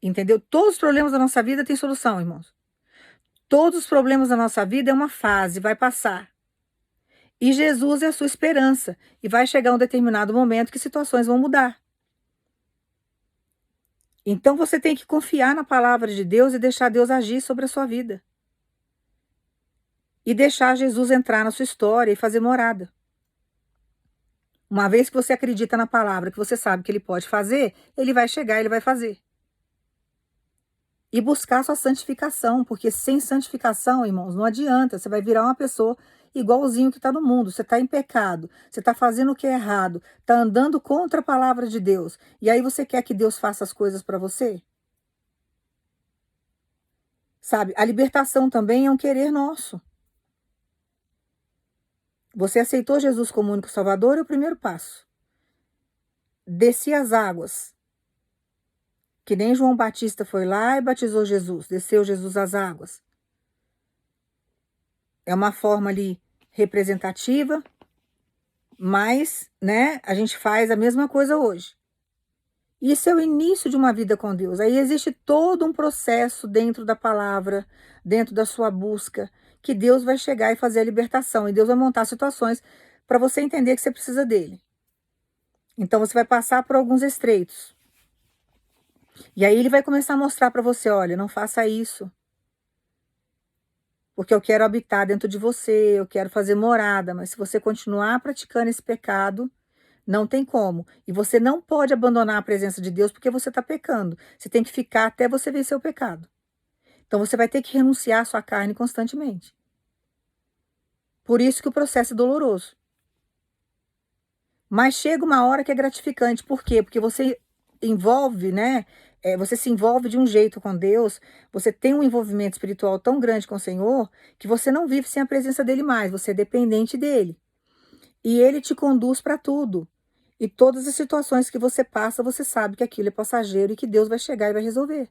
entendeu? Todos os problemas da nossa vida têm solução, irmãos. Todos os problemas da nossa vida é uma fase, vai passar. E Jesus é a sua esperança. E vai chegar um determinado momento que situações vão mudar. Então você tem que confiar na palavra de Deus e deixar Deus agir sobre a sua vida. E deixar Jesus entrar na sua história e fazer morada. Uma vez que você acredita na palavra, que você sabe que ele pode fazer, ele vai chegar, ele vai fazer. E buscar sua santificação, porque sem santificação, irmãos, não adianta, você vai virar uma pessoa igualzinho que está no mundo, você está em pecado, você está fazendo o que é errado, está andando contra a palavra de Deus, e aí você quer que Deus faça as coisas para você? Sabe, a libertação também é um querer nosso. Você aceitou Jesus como único Salvador, é o primeiro passo. Desci as águas, que nem João Batista foi lá e batizou Jesus, desceu Jesus às águas. É uma forma ali representativa, mas, né, a gente faz a mesma coisa hoje. Isso é o início de uma vida com Deus. Aí existe todo um processo dentro da palavra, dentro da sua busca, que Deus vai chegar e fazer a libertação. E Deus vai montar situações para você entender que você precisa dele. Então você vai passar por alguns estreitos. E aí ele vai começar a mostrar para você, olha, não faça isso. Porque eu quero habitar dentro de você, eu quero fazer morada, mas se você continuar praticando esse pecado, não tem como. E você não pode abandonar a presença de Deus porque você está pecando. Você tem que ficar até você vencer o pecado. Então você vai ter que renunciar à sua carne constantemente. Por isso que o processo é doloroso. Mas chega uma hora que é gratificante. Por quê? Porque você envolve, né? Você se envolve de um jeito com Deus, você tem um envolvimento espiritual tão grande com o Senhor, que você não vive sem a presença dele mais, você é dependente dele. E ele te conduz para tudo. E todas as situações que você passa, você sabe que aquilo é passageiro e que Deus vai chegar e vai resolver.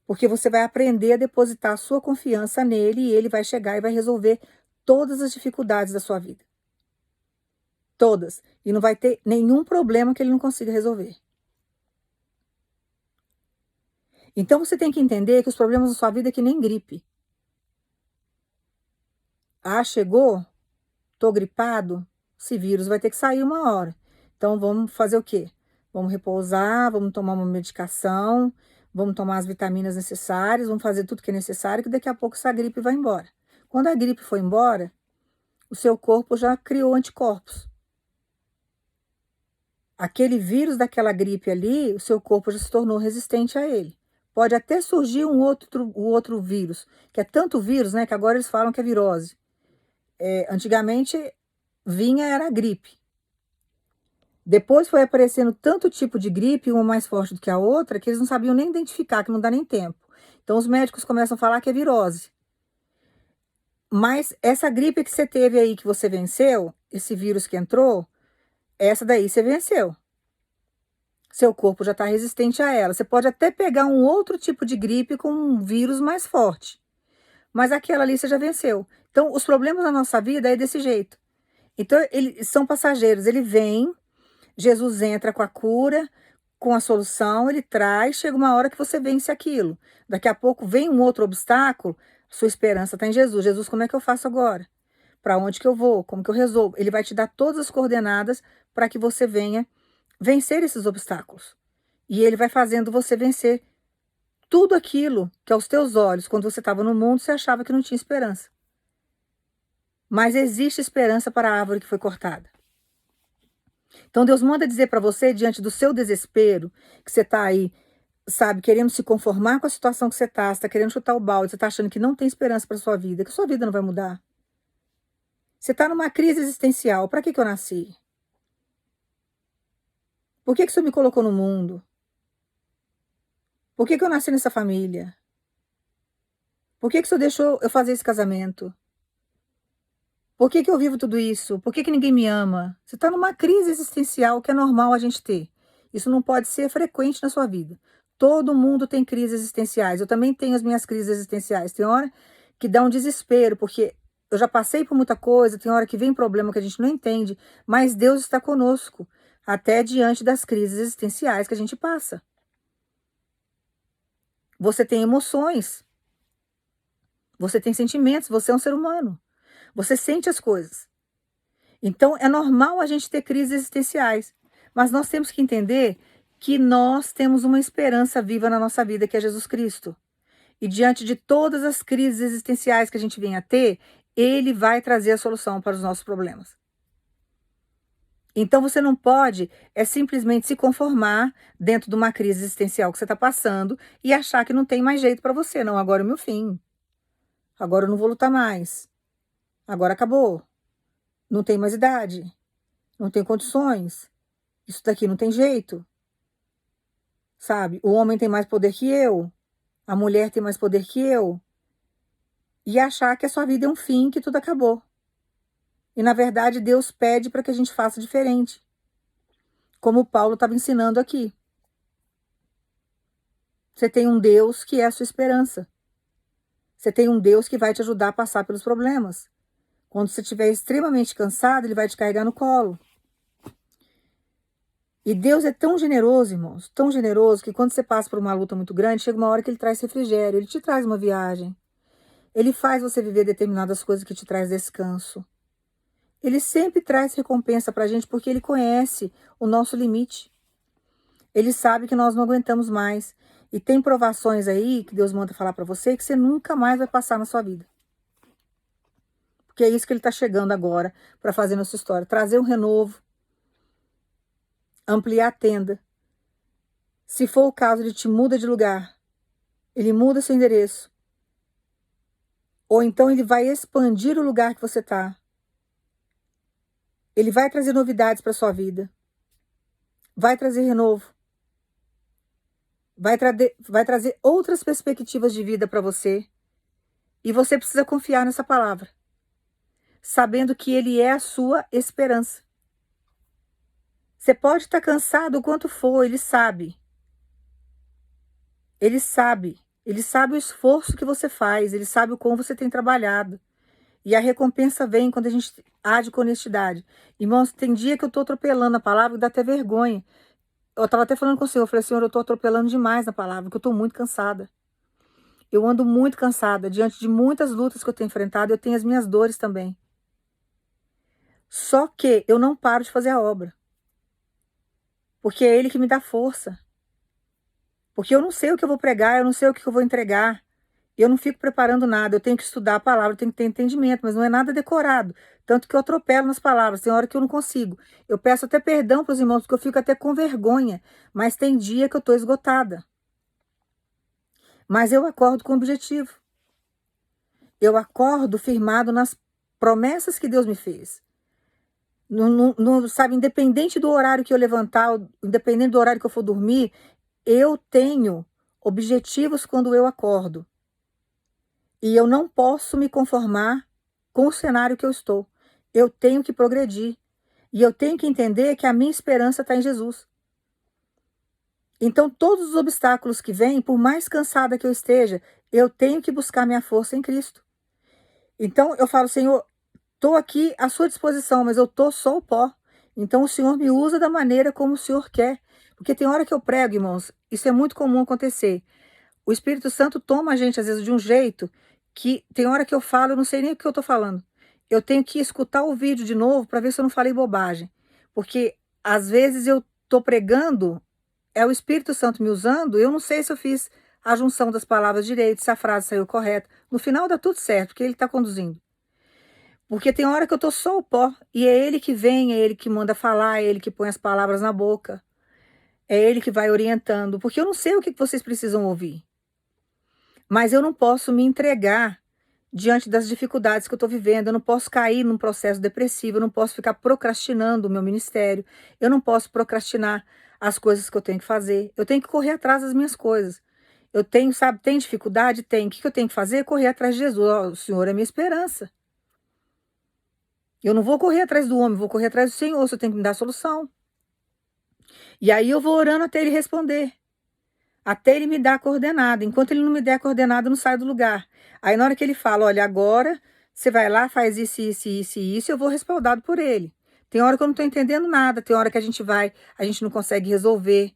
Porque você vai aprender a depositar a sua confiança nele e ele vai chegar e vai resolver todas as dificuldades da sua vida. Todas. E não vai ter nenhum problema que ele não consiga resolver. Então você tem que entender que os problemas da sua vida é que nem gripe. Ah, chegou? Tô gripado? Esse vírus vai ter que sair uma hora. Então vamos fazer o quê? Vamos repousar, vamos tomar uma medicação, vamos tomar as vitaminas necessárias, vamos fazer tudo que é necessário, que daqui a pouco essa gripe vai embora. Quando a gripe for embora, o seu corpo já criou anticorpos. Aquele vírus daquela gripe ali, o seu corpo já se tornou resistente a ele. Pode até surgir o outro vírus, que é tanto vírus, né, que agora eles falam que é virose. Antigamente vinha era a gripe. Depois foi aparecendo tanto tipo de gripe, uma mais forte do que a outra, que eles não sabiam nem identificar, que não dá nem tempo. Então os médicos começam a falar que é virose. Mas essa gripe que você teve aí, que você venceu, esse vírus que entrou, essa daí você venceu. Seu corpo já está resistente a ela. Você pode até pegar um outro tipo de gripe com um vírus mais forte, mas aquela ali você já venceu. Então, os problemas na nossa vida é desse jeito. Então, eles são passageiros. Ele vem, Jesus entra com a cura, com a solução, ele traz, chega uma hora que você vence aquilo. Daqui a pouco vem um outro obstáculo, sua esperança está em Jesus. Jesus, como é que eu faço agora? Para onde que eu vou? Como que eu resolvo? Ele vai te dar todas as coordenadas para que você venha vencer esses obstáculos. E ele vai fazendo você vencer tudo aquilo que aos teus olhos, quando você estava no mundo, você achava que não tinha esperança. Mas existe esperança para a árvore que foi cortada. Então Deus manda dizer para você, diante do seu desespero, que você está aí, sabe, querendo se conformar com a situação que você está querendo chutar o balde, você está achando que não tem esperança para sua vida, que sua vida não vai mudar. Você está numa crise existencial. Para que eu nasci? Por que o Senhor me colocou no mundo? Por que eu nasci nessa família? Por que o Senhor deixou eu fazer esse casamento? Por que eu vivo tudo isso? Por que ninguém me ama? Você está numa crise existencial que é normal a gente ter. Isso não pode ser frequente na sua vida. Todo mundo tem crises existenciais. Eu também tenho as minhas crises existenciais. Tem hora que dá um desespero, porque eu já passei por muita coisa, tem hora que vem problema que a gente não entende, mas Deus está conosco, até diante das crises existenciais que a gente passa. Você tem emoções, você tem sentimentos, você é um ser humano. Você sente as coisas. Então, é normal a gente ter crises existenciais. Mas nós temos que entender que nós temos uma esperança viva na nossa vida, que é Jesus Cristo. E diante de todas as crises existenciais que a gente venha a ter, Ele vai trazer a solução para os nossos problemas. Então, você não pode simplesmente se conformar dentro de uma crise existencial que você está passando e achar que não tem mais jeito para você. Não, agora é o meu fim. Agora eu não vou lutar mais. Agora acabou. Não tem mais idade. Não tem condições. Isso daqui não tem jeito. Sabe? O homem tem mais poder que eu. A mulher tem mais poder que eu. E achar que a sua vida é um fim, que tudo acabou. E na verdade Deus pede para que a gente faça diferente. Como o Paulo estava ensinando aqui. Você tem um Deus que é a sua esperança. Você tem um Deus que vai te ajudar a passar pelos problemas. Quando você estiver extremamente cansado, Ele vai te carregar no colo. E Deus é tão generoso, irmãos, tão generoso, que quando você passa por uma luta muito grande, chega uma hora que Ele traz refrigério, Ele te traz uma viagem. Ele faz você viver determinadas coisas que te traz descanso. Ele sempre traz recompensa pra gente, porque Ele conhece o nosso limite. Ele sabe que nós não aguentamos mais. E tem provações aí, que Deus manda falar pra você, que você nunca mais vai passar na sua vida. Porque é isso que Ele está chegando agora para fazer na sua história. Trazer um renovo. Ampliar a tenda. Se for o caso, Ele te muda de lugar. Ele muda seu endereço. Ou então Ele vai expandir o lugar que você está. Ele vai trazer novidades para sua vida. Vai trazer renovo. Vai trazer outras perspectivas de vida para você. E você precisa confiar nessa palavra. Sabendo que Ele é a sua esperança. Você pode estar cansado o quanto for, Ele sabe. Ele sabe. Ele sabe o esforço que você faz. Ele sabe o quão você tem trabalhado. E a recompensa vem quando a gente age com honestidade. Irmãos, tem dia que eu estou atropelando a palavra e dá até vergonha. Eu estava até falando com o Senhor, eu falei, Senhor, eu estou atropelando demais na palavra, porque eu estou muito cansada. Eu ando muito cansada, diante de muitas lutas que eu tenho enfrentado, eu tenho as minhas dores também. Só que eu não paro de fazer a obra. Porque é Ele que me dá força. Porque eu não sei o que eu vou pregar, eu não sei o que eu vou entregar. Eu não fico preparando nada, eu tenho que estudar a palavra, eu tenho que ter entendimento, mas não é nada decorado. Tanto que eu atropelo nas palavras, tem hora que eu não consigo. Eu peço até perdão para os irmãos, porque eu fico até com vergonha. Mas tem dia que eu estou esgotada. mas eu acordo com objetivo. Eu acordo firmado nas promessas que Deus me fez. Sabe, independente do horário que eu levantar, independente do horário que eu for dormir, eu tenho objetivos quando eu acordo. E eu não posso me conformar com o cenário que eu estou. Eu tenho que progredir. E eu tenho que entender que a minha esperança está em Jesus. Então, todos os obstáculos que vêm, por mais cansada que eu esteja, eu tenho que buscar minha força em Cristo. Então, eu falo, Senhor, estou aqui à sua disposição, mas eu estou só o pó. Então, o Senhor me usa da maneira como o Senhor quer. Porque tem hora que eu prego, irmãos, isso é muito comum acontecer. O Espírito Santo toma a gente, às vezes, de um jeito que tem hora que eu falo, eu não sei nem o que eu estou falando. Eu tenho que escutar o vídeo de novo para ver se eu não falei bobagem. Porque, às vezes, eu estou pregando, é o Espírito Santo me usando, eu não sei se eu fiz a junção das palavras direito, se a frase saiu correta. No final dá tudo certo, porque ele está conduzindo. Porque tem hora que eu estou só o pó, e é ele que vem, é ele que manda falar, é ele que põe as palavras na boca, é ele que vai orientando, porque eu não sei o que vocês precisam ouvir. Mas eu não posso me entregar diante das dificuldades que eu estou vivendo, eu não posso cair num processo depressivo, eu não posso ficar procrastinando o meu ministério, eu não posso procrastinar as coisas que eu tenho que fazer, eu tenho que correr atrás das minhas coisas. Eu tenho, sabe, tem dificuldade? Tem. O que eu tenho que fazer? Correr atrás de Jesus. Ó, o Senhor é minha esperança. Eu não vou correr atrás do homem, vou correr atrás do Senhor, você tem que me dar a solução. E aí eu vou orando até ele responder. Até ele me dar a coordenada. Enquanto ele não me der a coordenada, eu não saio do lugar. Aí na hora que ele fala, olha, agora você vai lá, faz isso, isso, isso e isso, eu vou respaldado por ele. Tem hora que eu não estou entendendo nada, tem hora que a gente não consegue resolver.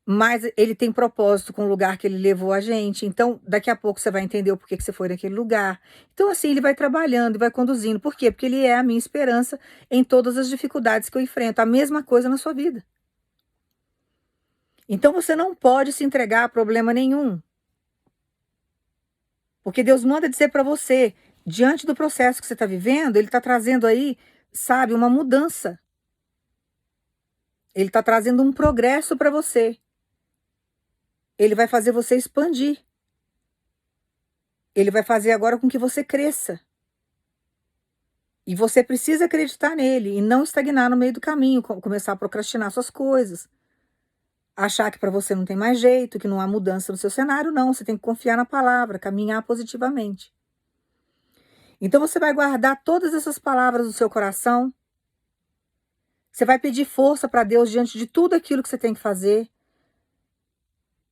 Mas ele tem propósito com o lugar que ele levou a gente. Então, daqui a pouco você vai entender o porquê que você foi naquele lugar. Então, assim, ele vai trabalhando e vai conduzindo. Por quê? Porque ele é a minha esperança em todas as dificuldades que eu enfrento. A mesma coisa na sua vida. Então, você não pode se entregar a problema nenhum. Porque Deus manda dizer para você, diante do processo que você está vivendo, ele está trazendo aí, sabe, uma mudança. Ele está trazendo um progresso para você. Ele vai fazer você expandir. Ele vai fazer agora com que você cresça. E você precisa acreditar nele e não estagnar no meio do caminho, começar a procrastinar suas coisas. Achar que para você não tem mais jeito, que não há mudança no seu cenário, não. Você tem que confiar na palavra, caminhar positivamente. Então você vai guardar todas essas palavras no seu coração. Você vai pedir força para Deus diante de tudo aquilo que você tem que fazer.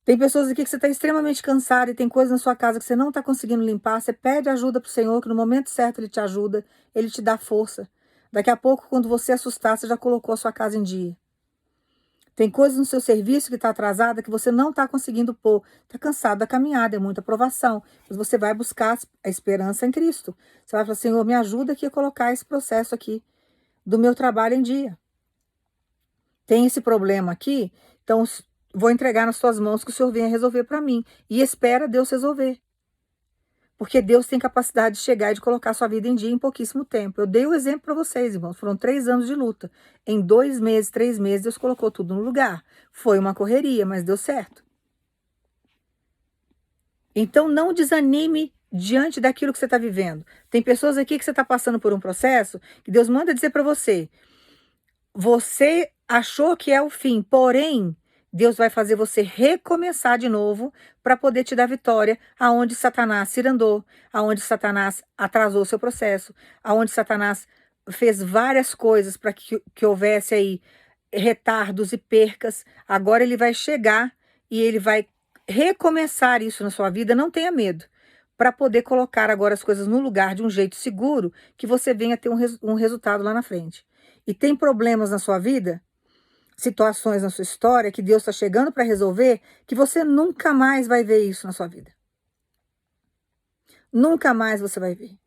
Tem pessoas aqui que você está extremamente cansado e tem coisas na sua casa que você não está conseguindo limpar. Você pede ajuda para o Senhor, que no momento certo Ele te ajuda, Ele te dá força. Daqui a pouco, quando você assustar, você já colocou a sua casa em dia. Tem coisas no seu serviço que está atrasada que você não está conseguindo pôr. Está cansado da caminhada, é muita provação. Mas você vai buscar a esperança em Cristo. Você vai falar, Senhor, me ajuda aqui a colocar esse processo aqui do meu trabalho em dia. Tem esse problema aqui, então vou entregar nas suas mãos que o Senhor venha resolver para mim. E espera Deus resolver. Porque Deus tem capacidade de chegar e de colocar sua vida em dia em pouquíssimo tempo. Eu dei o exemplo para vocês, irmãos. Foram 3 anos de luta. Em 2 meses, 3 meses, Deus colocou tudo no lugar. Foi uma correria, mas deu certo. Então não desanime diante daquilo que você está vivendo. Tem pessoas aqui que você está passando por um processo que Deus manda dizer para você. Você achou que é o fim, porém, Deus vai fazer você recomeçar de novo para poder te dar vitória aonde Satanás se andou, aonde Satanás atrasou o seu processo, aonde Satanás fez várias coisas para que houvesse aí retardos e percas. Agora ele vai chegar e ele vai recomeçar isso na sua vida. Não tenha medo, para poder colocar agora as coisas no lugar de um jeito seguro que você venha ter um resultado lá na frente. E tem problemas na sua vida, situações na sua história que Deus está chegando para resolver, que você nunca mais vai ver isso na sua vida. Nunca mais você vai ver.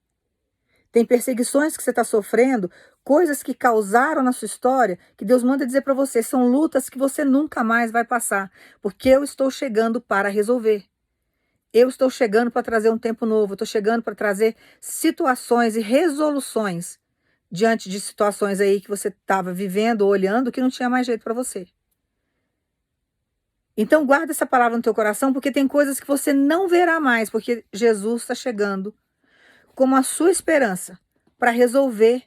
Tem perseguições que você está sofrendo, coisas que causaram na sua história, que Deus manda dizer para você, são lutas que você nunca mais vai passar, porque eu estou chegando para resolver. Eu estou chegando para trazer um tempo novo, eu estou chegando para trazer situações e resoluções diante de situações aí que você estava vivendo ou olhando que não tinha mais jeito para você. Então guarda essa palavra no teu coração, porque tem coisas que você não verá mais, porque Jesus está chegando como a sua esperança para resolver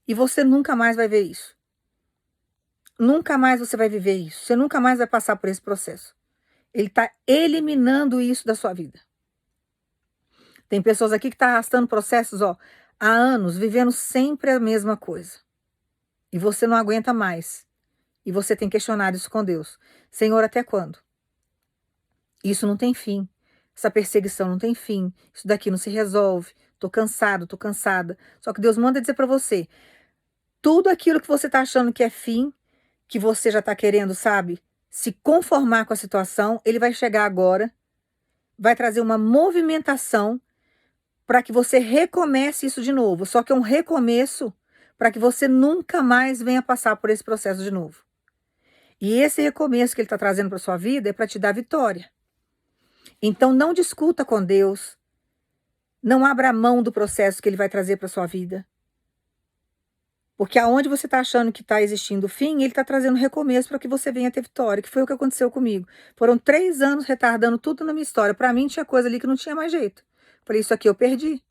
e você nunca mais vai ver isso. Nunca mais você vai viver isso. Você nunca mais vai passar por esse processo. Ele está eliminando isso da sua vida. Tem pessoas aqui que estão arrastando processos, ó, há anos, vivendo sempre a mesma coisa. E você não aguenta mais. E você tem questionado isso com Deus. Senhor, até quando? Isso não tem fim. Essa perseguição não tem fim. Isso daqui não se resolve. Tô cansado, tô cansada. Só que Deus manda dizer para você, tudo aquilo que você tá achando que é fim, que você já tá querendo, sabe, se conformar com a situação, ele vai chegar agora, vai trazer uma movimentação para que você recomece isso de novo. Só que é um recomeço para que você nunca mais venha passar por esse processo de novo. E esse recomeço que ele está trazendo para sua vida é para te dar vitória. Então não discuta com Deus, não abra mão do processo que ele vai trazer para sua vida. Porque aonde você está achando que está existindo fim, ele está trazendo recomeço para que você venha ter vitória, que foi o que aconteceu comigo. Foram 3 anos retardando tudo na minha história. Para mim tinha coisa ali que não tinha mais jeito. Falei, isso aqui eu perdi.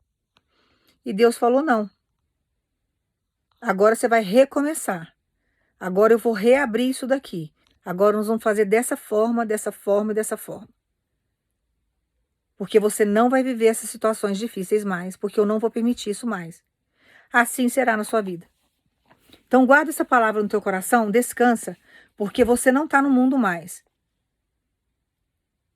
E Deus falou, não. Agora você vai recomeçar. Agora eu vou reabrir isso daqui. Agora nós vamos fazer dessa forma, dessa forma e dessa forma. Porque você não vai viver essas situações difíceis mais, porque eu não vou permitir isso mais. Assim será na sua vida. Então guarda essa palavra no teu coração, descansa, porque você não está no mundo mais.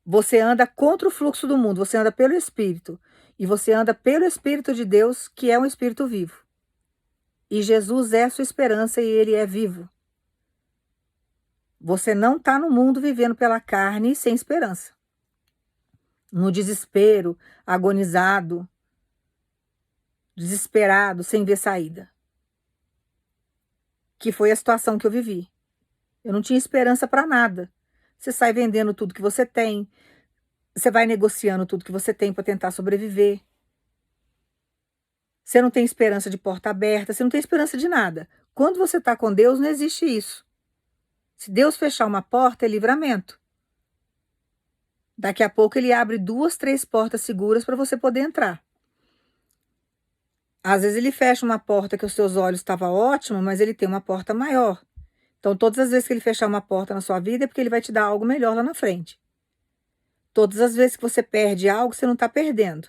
Você anda contra o fluxo do mundo, você anda pelo Espírito. E você anda pelo Espírito de Deus, que é um Espírito vivo. E Jesus é a sua esperança e Ele é vivo. Você não está no mundo vivendo pela carne e sem esperança. No desespero, agonizado, desesperado, sem ver saída. Que foi a situação que eu vivi. Eu não tinha esperança para nada. Você sai vendendo tudo que você tem, você vai negociando tudo que você tem para tentar sobreviver. Você não tem esperança de porta aberta, você não tem esperança de nada. Quando você está com Deus, não existe isso. Se Deus fechar uma porta, é livramento. Daqui a pouco ele abre 2, 3 portas seguras para você poder entrar. Às vezes ele fecha uma porta que os seus olhos estavam ótimos, mas ele tem uma porta maior. Então, todas as vezes que ele fechar uma porta na sua vida, é porque ele vai te dar algo melhor lá na frente. Todas as vezes que você perde algo, você não está perdendo.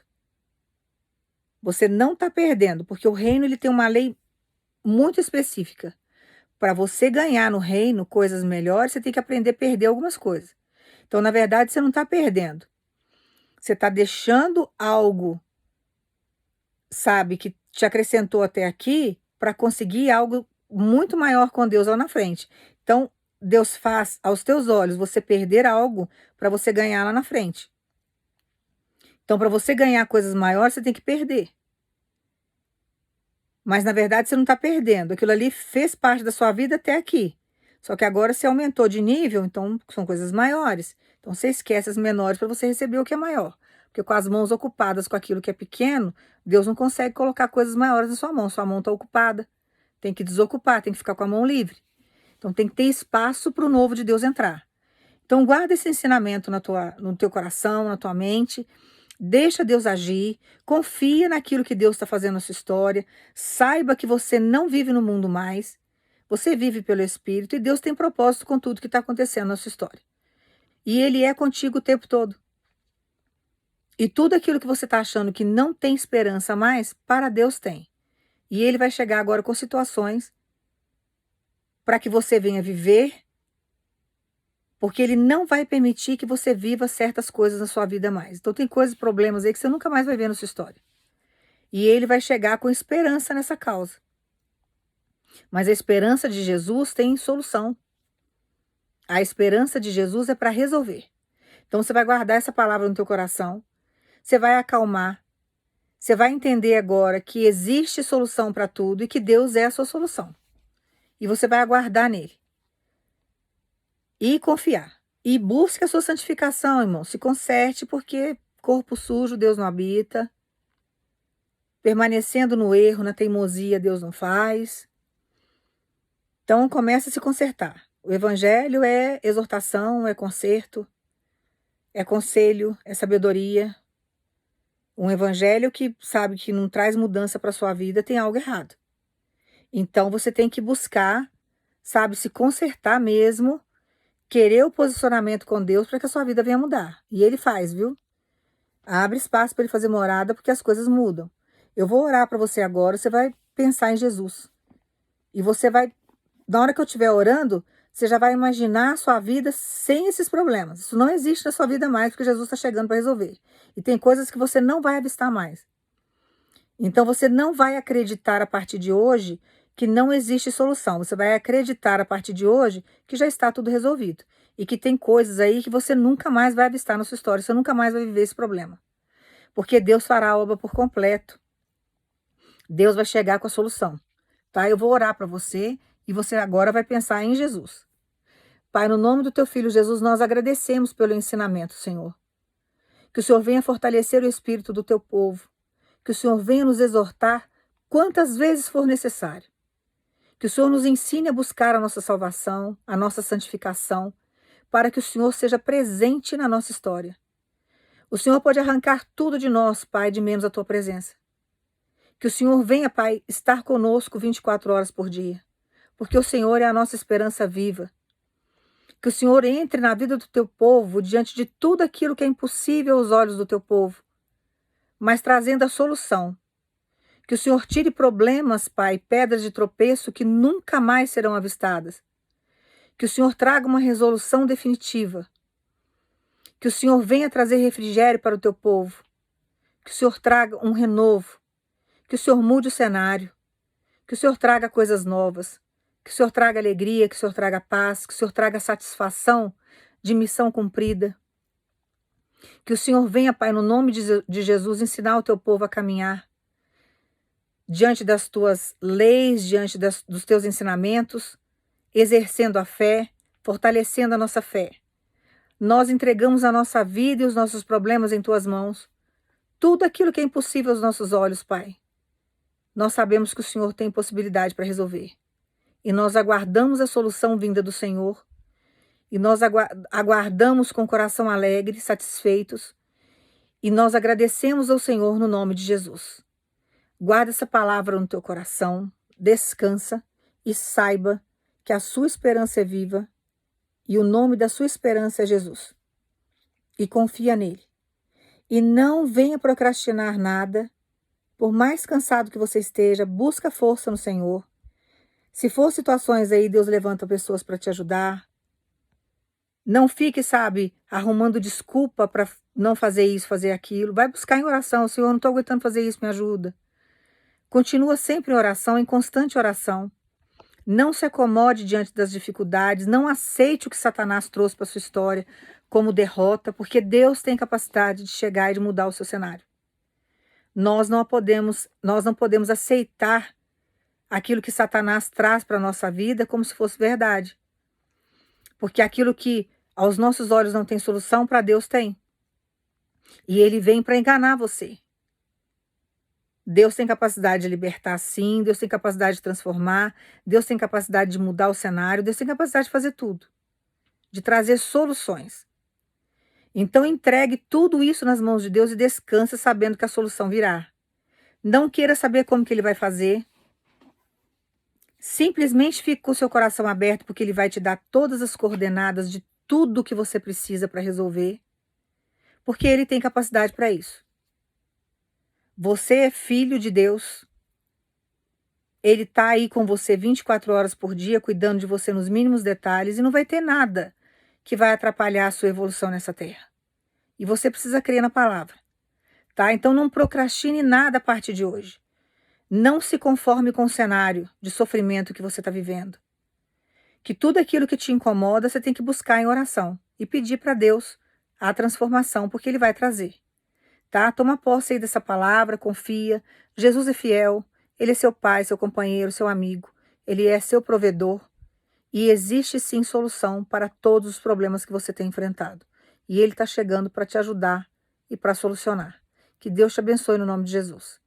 Você não está perdendo, porque o reino ele tem uma lei muito específica. Para você ganhar no reino coisas melhores, você tem que aprender a perder algumas coisas. Então, na verdade, você não está perdendo. Você está deixando algo, sabe, que te acrescentou até aqui, para conseguir algo muito maior com Deus lá na frente. Então, Deus faz aos teus olhos você perder algo para você ganhar lá na frente. Então, para você ganhar coisas maiores, você tem que perder. Mas, na verdade, você não está perdendo. Aquilo ali fez parte da sua vida até aqui. Só que agora você aumentou de nível, então são coisas maiores. Então, você esquece as menores para você receber o que é maior. Porque com as mãos ocupadas com aquilo que é pequeno, Deus não consegue colocar coisas maiores na sua mão. Sua mão está ocupada. Tem que desocupar, tem que ficar com a mão livre. Então, tem que ter espaço para o novo de Deus entrar. Então, guarda esse ensinamento no teu coração, na tua mente. Deixa Deus agir, confia naquilo que Deus está fazendo na sua história, saiba que você não vive no mundo mais, você vive pelo Espírito e Deus tem propósito com tudo que está acontecendo na sua história. E Ele é contigo o tempo todo. E tudo aquilo que você está achando que não tem esperança mais, para Deus tem. E Ele vai chegar agora com situações para que você venha viver, porque Ele não vai permitir que você viva certas coisas na sua vida mais. Então tem coisas, problemas aí que você nunca mais vai ver na sua história. E Ele vai chegar com esperança nessa causa. Mas a esperança de Jesus tem solução. A esperança de Jesus é para resolver. Então você vai guardar essa palavra no teu coração. Você vai acalmar. Você vai entender agora que existe solução para tudo e que Deus é a sua solução. E você vai aguardar nele. E confiar. E busque a sua santificação, irmão. Se conserte, porque corpo sujo Deus não habita. Permanecendo no erro, na teimosia, Deus não faz. Então, comece a se consertar. O evangelho é exortação, é conserto, é conselho, é sabedoria. Um evangelho que sabe que não traz mudança para sua vida tem algo errado. Então você tem que buscar, sabe, se consertar mesmo, querer o posicionamento com Deus para que a sua vida venha mudar. E ele faz, viu? Abre espaço para ele fazer morada porque as coisas mudam. Eu vou orar para você agora, você vai pensar em Jesus. E você vai, na hora que eu estiver orando, você já vai imaginar a sua vida sem esses problemas. Isso não existe na sua vida mais, porque Jesus está chegando para resolver. E tem coisas que você não vai avistar mais. Então você não vai acreditar a partir de hoje que não existe solução. Você vai acreditar a partir de hoje que já está tudo resolvido. E que tem coisas aí que você nunca mais vai avistar na sua história. Você nunca mais vai viver esse problema. Porque Deus fará a obra por completo. Deus vai chegar com a solução. Tá? Eu vou orar para você e você agora vai pensar em Jesus. Pai, no nome do teu filho Jesus, nós agradecemos pelo ensinamento, Senhor. Que o Senhor venha fortalecer o espírito do teu povo. Que o Senhor venha nos exortar quantas vezes for necessário. Que o Senhor nos ensine a buscar a nossa salvação, a nossa santificação, para que o Senhor seja presente na nossa história. O Senhor pode arrancar tudo de nós, Pai, de menos a tua presença. Que o Senhor venha, Pai, estar conosco 24 horas por dia, porque o Senhor é a nossa esperança viva. Que o Senhor entre na vida do teu povo diante de tudo aquilo que é impossível aos olhos do teu povo, mas trazendo a solução. Que o Senhor tire problemas, Pai, pedras de tropeço que nunca mais serão avistadas. Que o Senhor traga uma resolução definitiva. Que o Senhor venha trazer refrigério para o teu povo. Que o Senhor traga um renovo. Que o Senhor mude o cenário. Que o Senhor traga coisas novas. Que o Senhor traga alegria, que o Senhor traga paz, que o Senhor traga satisfação de missão cumprida. Que o Senhor venha, Pai, no nome de Jesus, ensinar o teu povo a caminhar diante das tuas leis, diante dos teus ensinamentos, exercendo a fé, fortalecendo a nossa fé. Nós entregamos a nossa vida e os nossos problemas em tuas mãos. Tudo aquilo que é impossível aos nossos olhos, Pai. Nós sabemos que o Senhor tem possibilidade para resolver. E nós aguardamos a solução vinda do Senhor. E nós aguardamos com o coração alegre, satisfeitos. E nós agradecemos ao Senhor no nome de Jesus. Guarda essa palavra no teu coração, descansa e saiba que a sua esperança é viva e o nome da sua esperança é Jesus. E confia nele. E não venha procrastinar nada, por mais cansado que você esteja, busca força no Senhor. Se for situações aí, Deus levanta pessoas para te ajudar. Não fique, sabe, arrumando desculpa para não fazer isso, fazer aquilo. Vai buscar em oração. Senhor, não estou aguentando fazer isso, me ajuda. Continua sempre em oração, em constante oração. Não se acomode diante das dificuldades, não aceite o que Satanás trouxe para sua história como derrota, porque Deus tem capacidade de chegar e de mudar o seu cenário. Nós não podemos aceitar aquilo que Satanás traz para a nossa vida como se fosse verdade. Porque aquilo que aos nossos olhos não tem solução, para Deus tem. E ele vem para enganar você. Deus tem capacidade de libertar, sim. Deus tem capacidade de transformar. Deus tem capacidade de mudar o cenário. Deus tem capacidade de fazer tudo. De trazer soluções. Então entregue tudo isso nas mãos de Deus e descanse sabendo que a solução virá. Não queira saber como que ele vai fazer. Simplesmente fique com o seu coração aberto, porque ele vai te dar todas as coordenadas de tudo que você precisa para resolver. Porque ele tem capacidade para isso. Você é filho de Deus. Ele está aí com você 24 horas por dia, cuidando de você nos mínimos detalhes, e não vai ter nada que vai atrapalhar a sua evolução nessa terra. E você precisa crer na palavra. Tá? Então não procrastine nada a partir de hoje. Não se conforme com o cenário de sofrimento que você está vivendo. Que tudo aquilo que te incomoda, você tem que buscar em oração e pedir para Deus a transformação, porque ele vai trazer. Tá? Toma posse aí dessa palavra, confia. Jesus é fiel, ele é seu pai, seu companheiro, seu amigo. Ele é seu provedor. E existe sim solução para todos os problemas que você tem enfrentado. E ele está chegando para te ajudar e para solucionar. Que Deus te abençoe no nome de Jesus.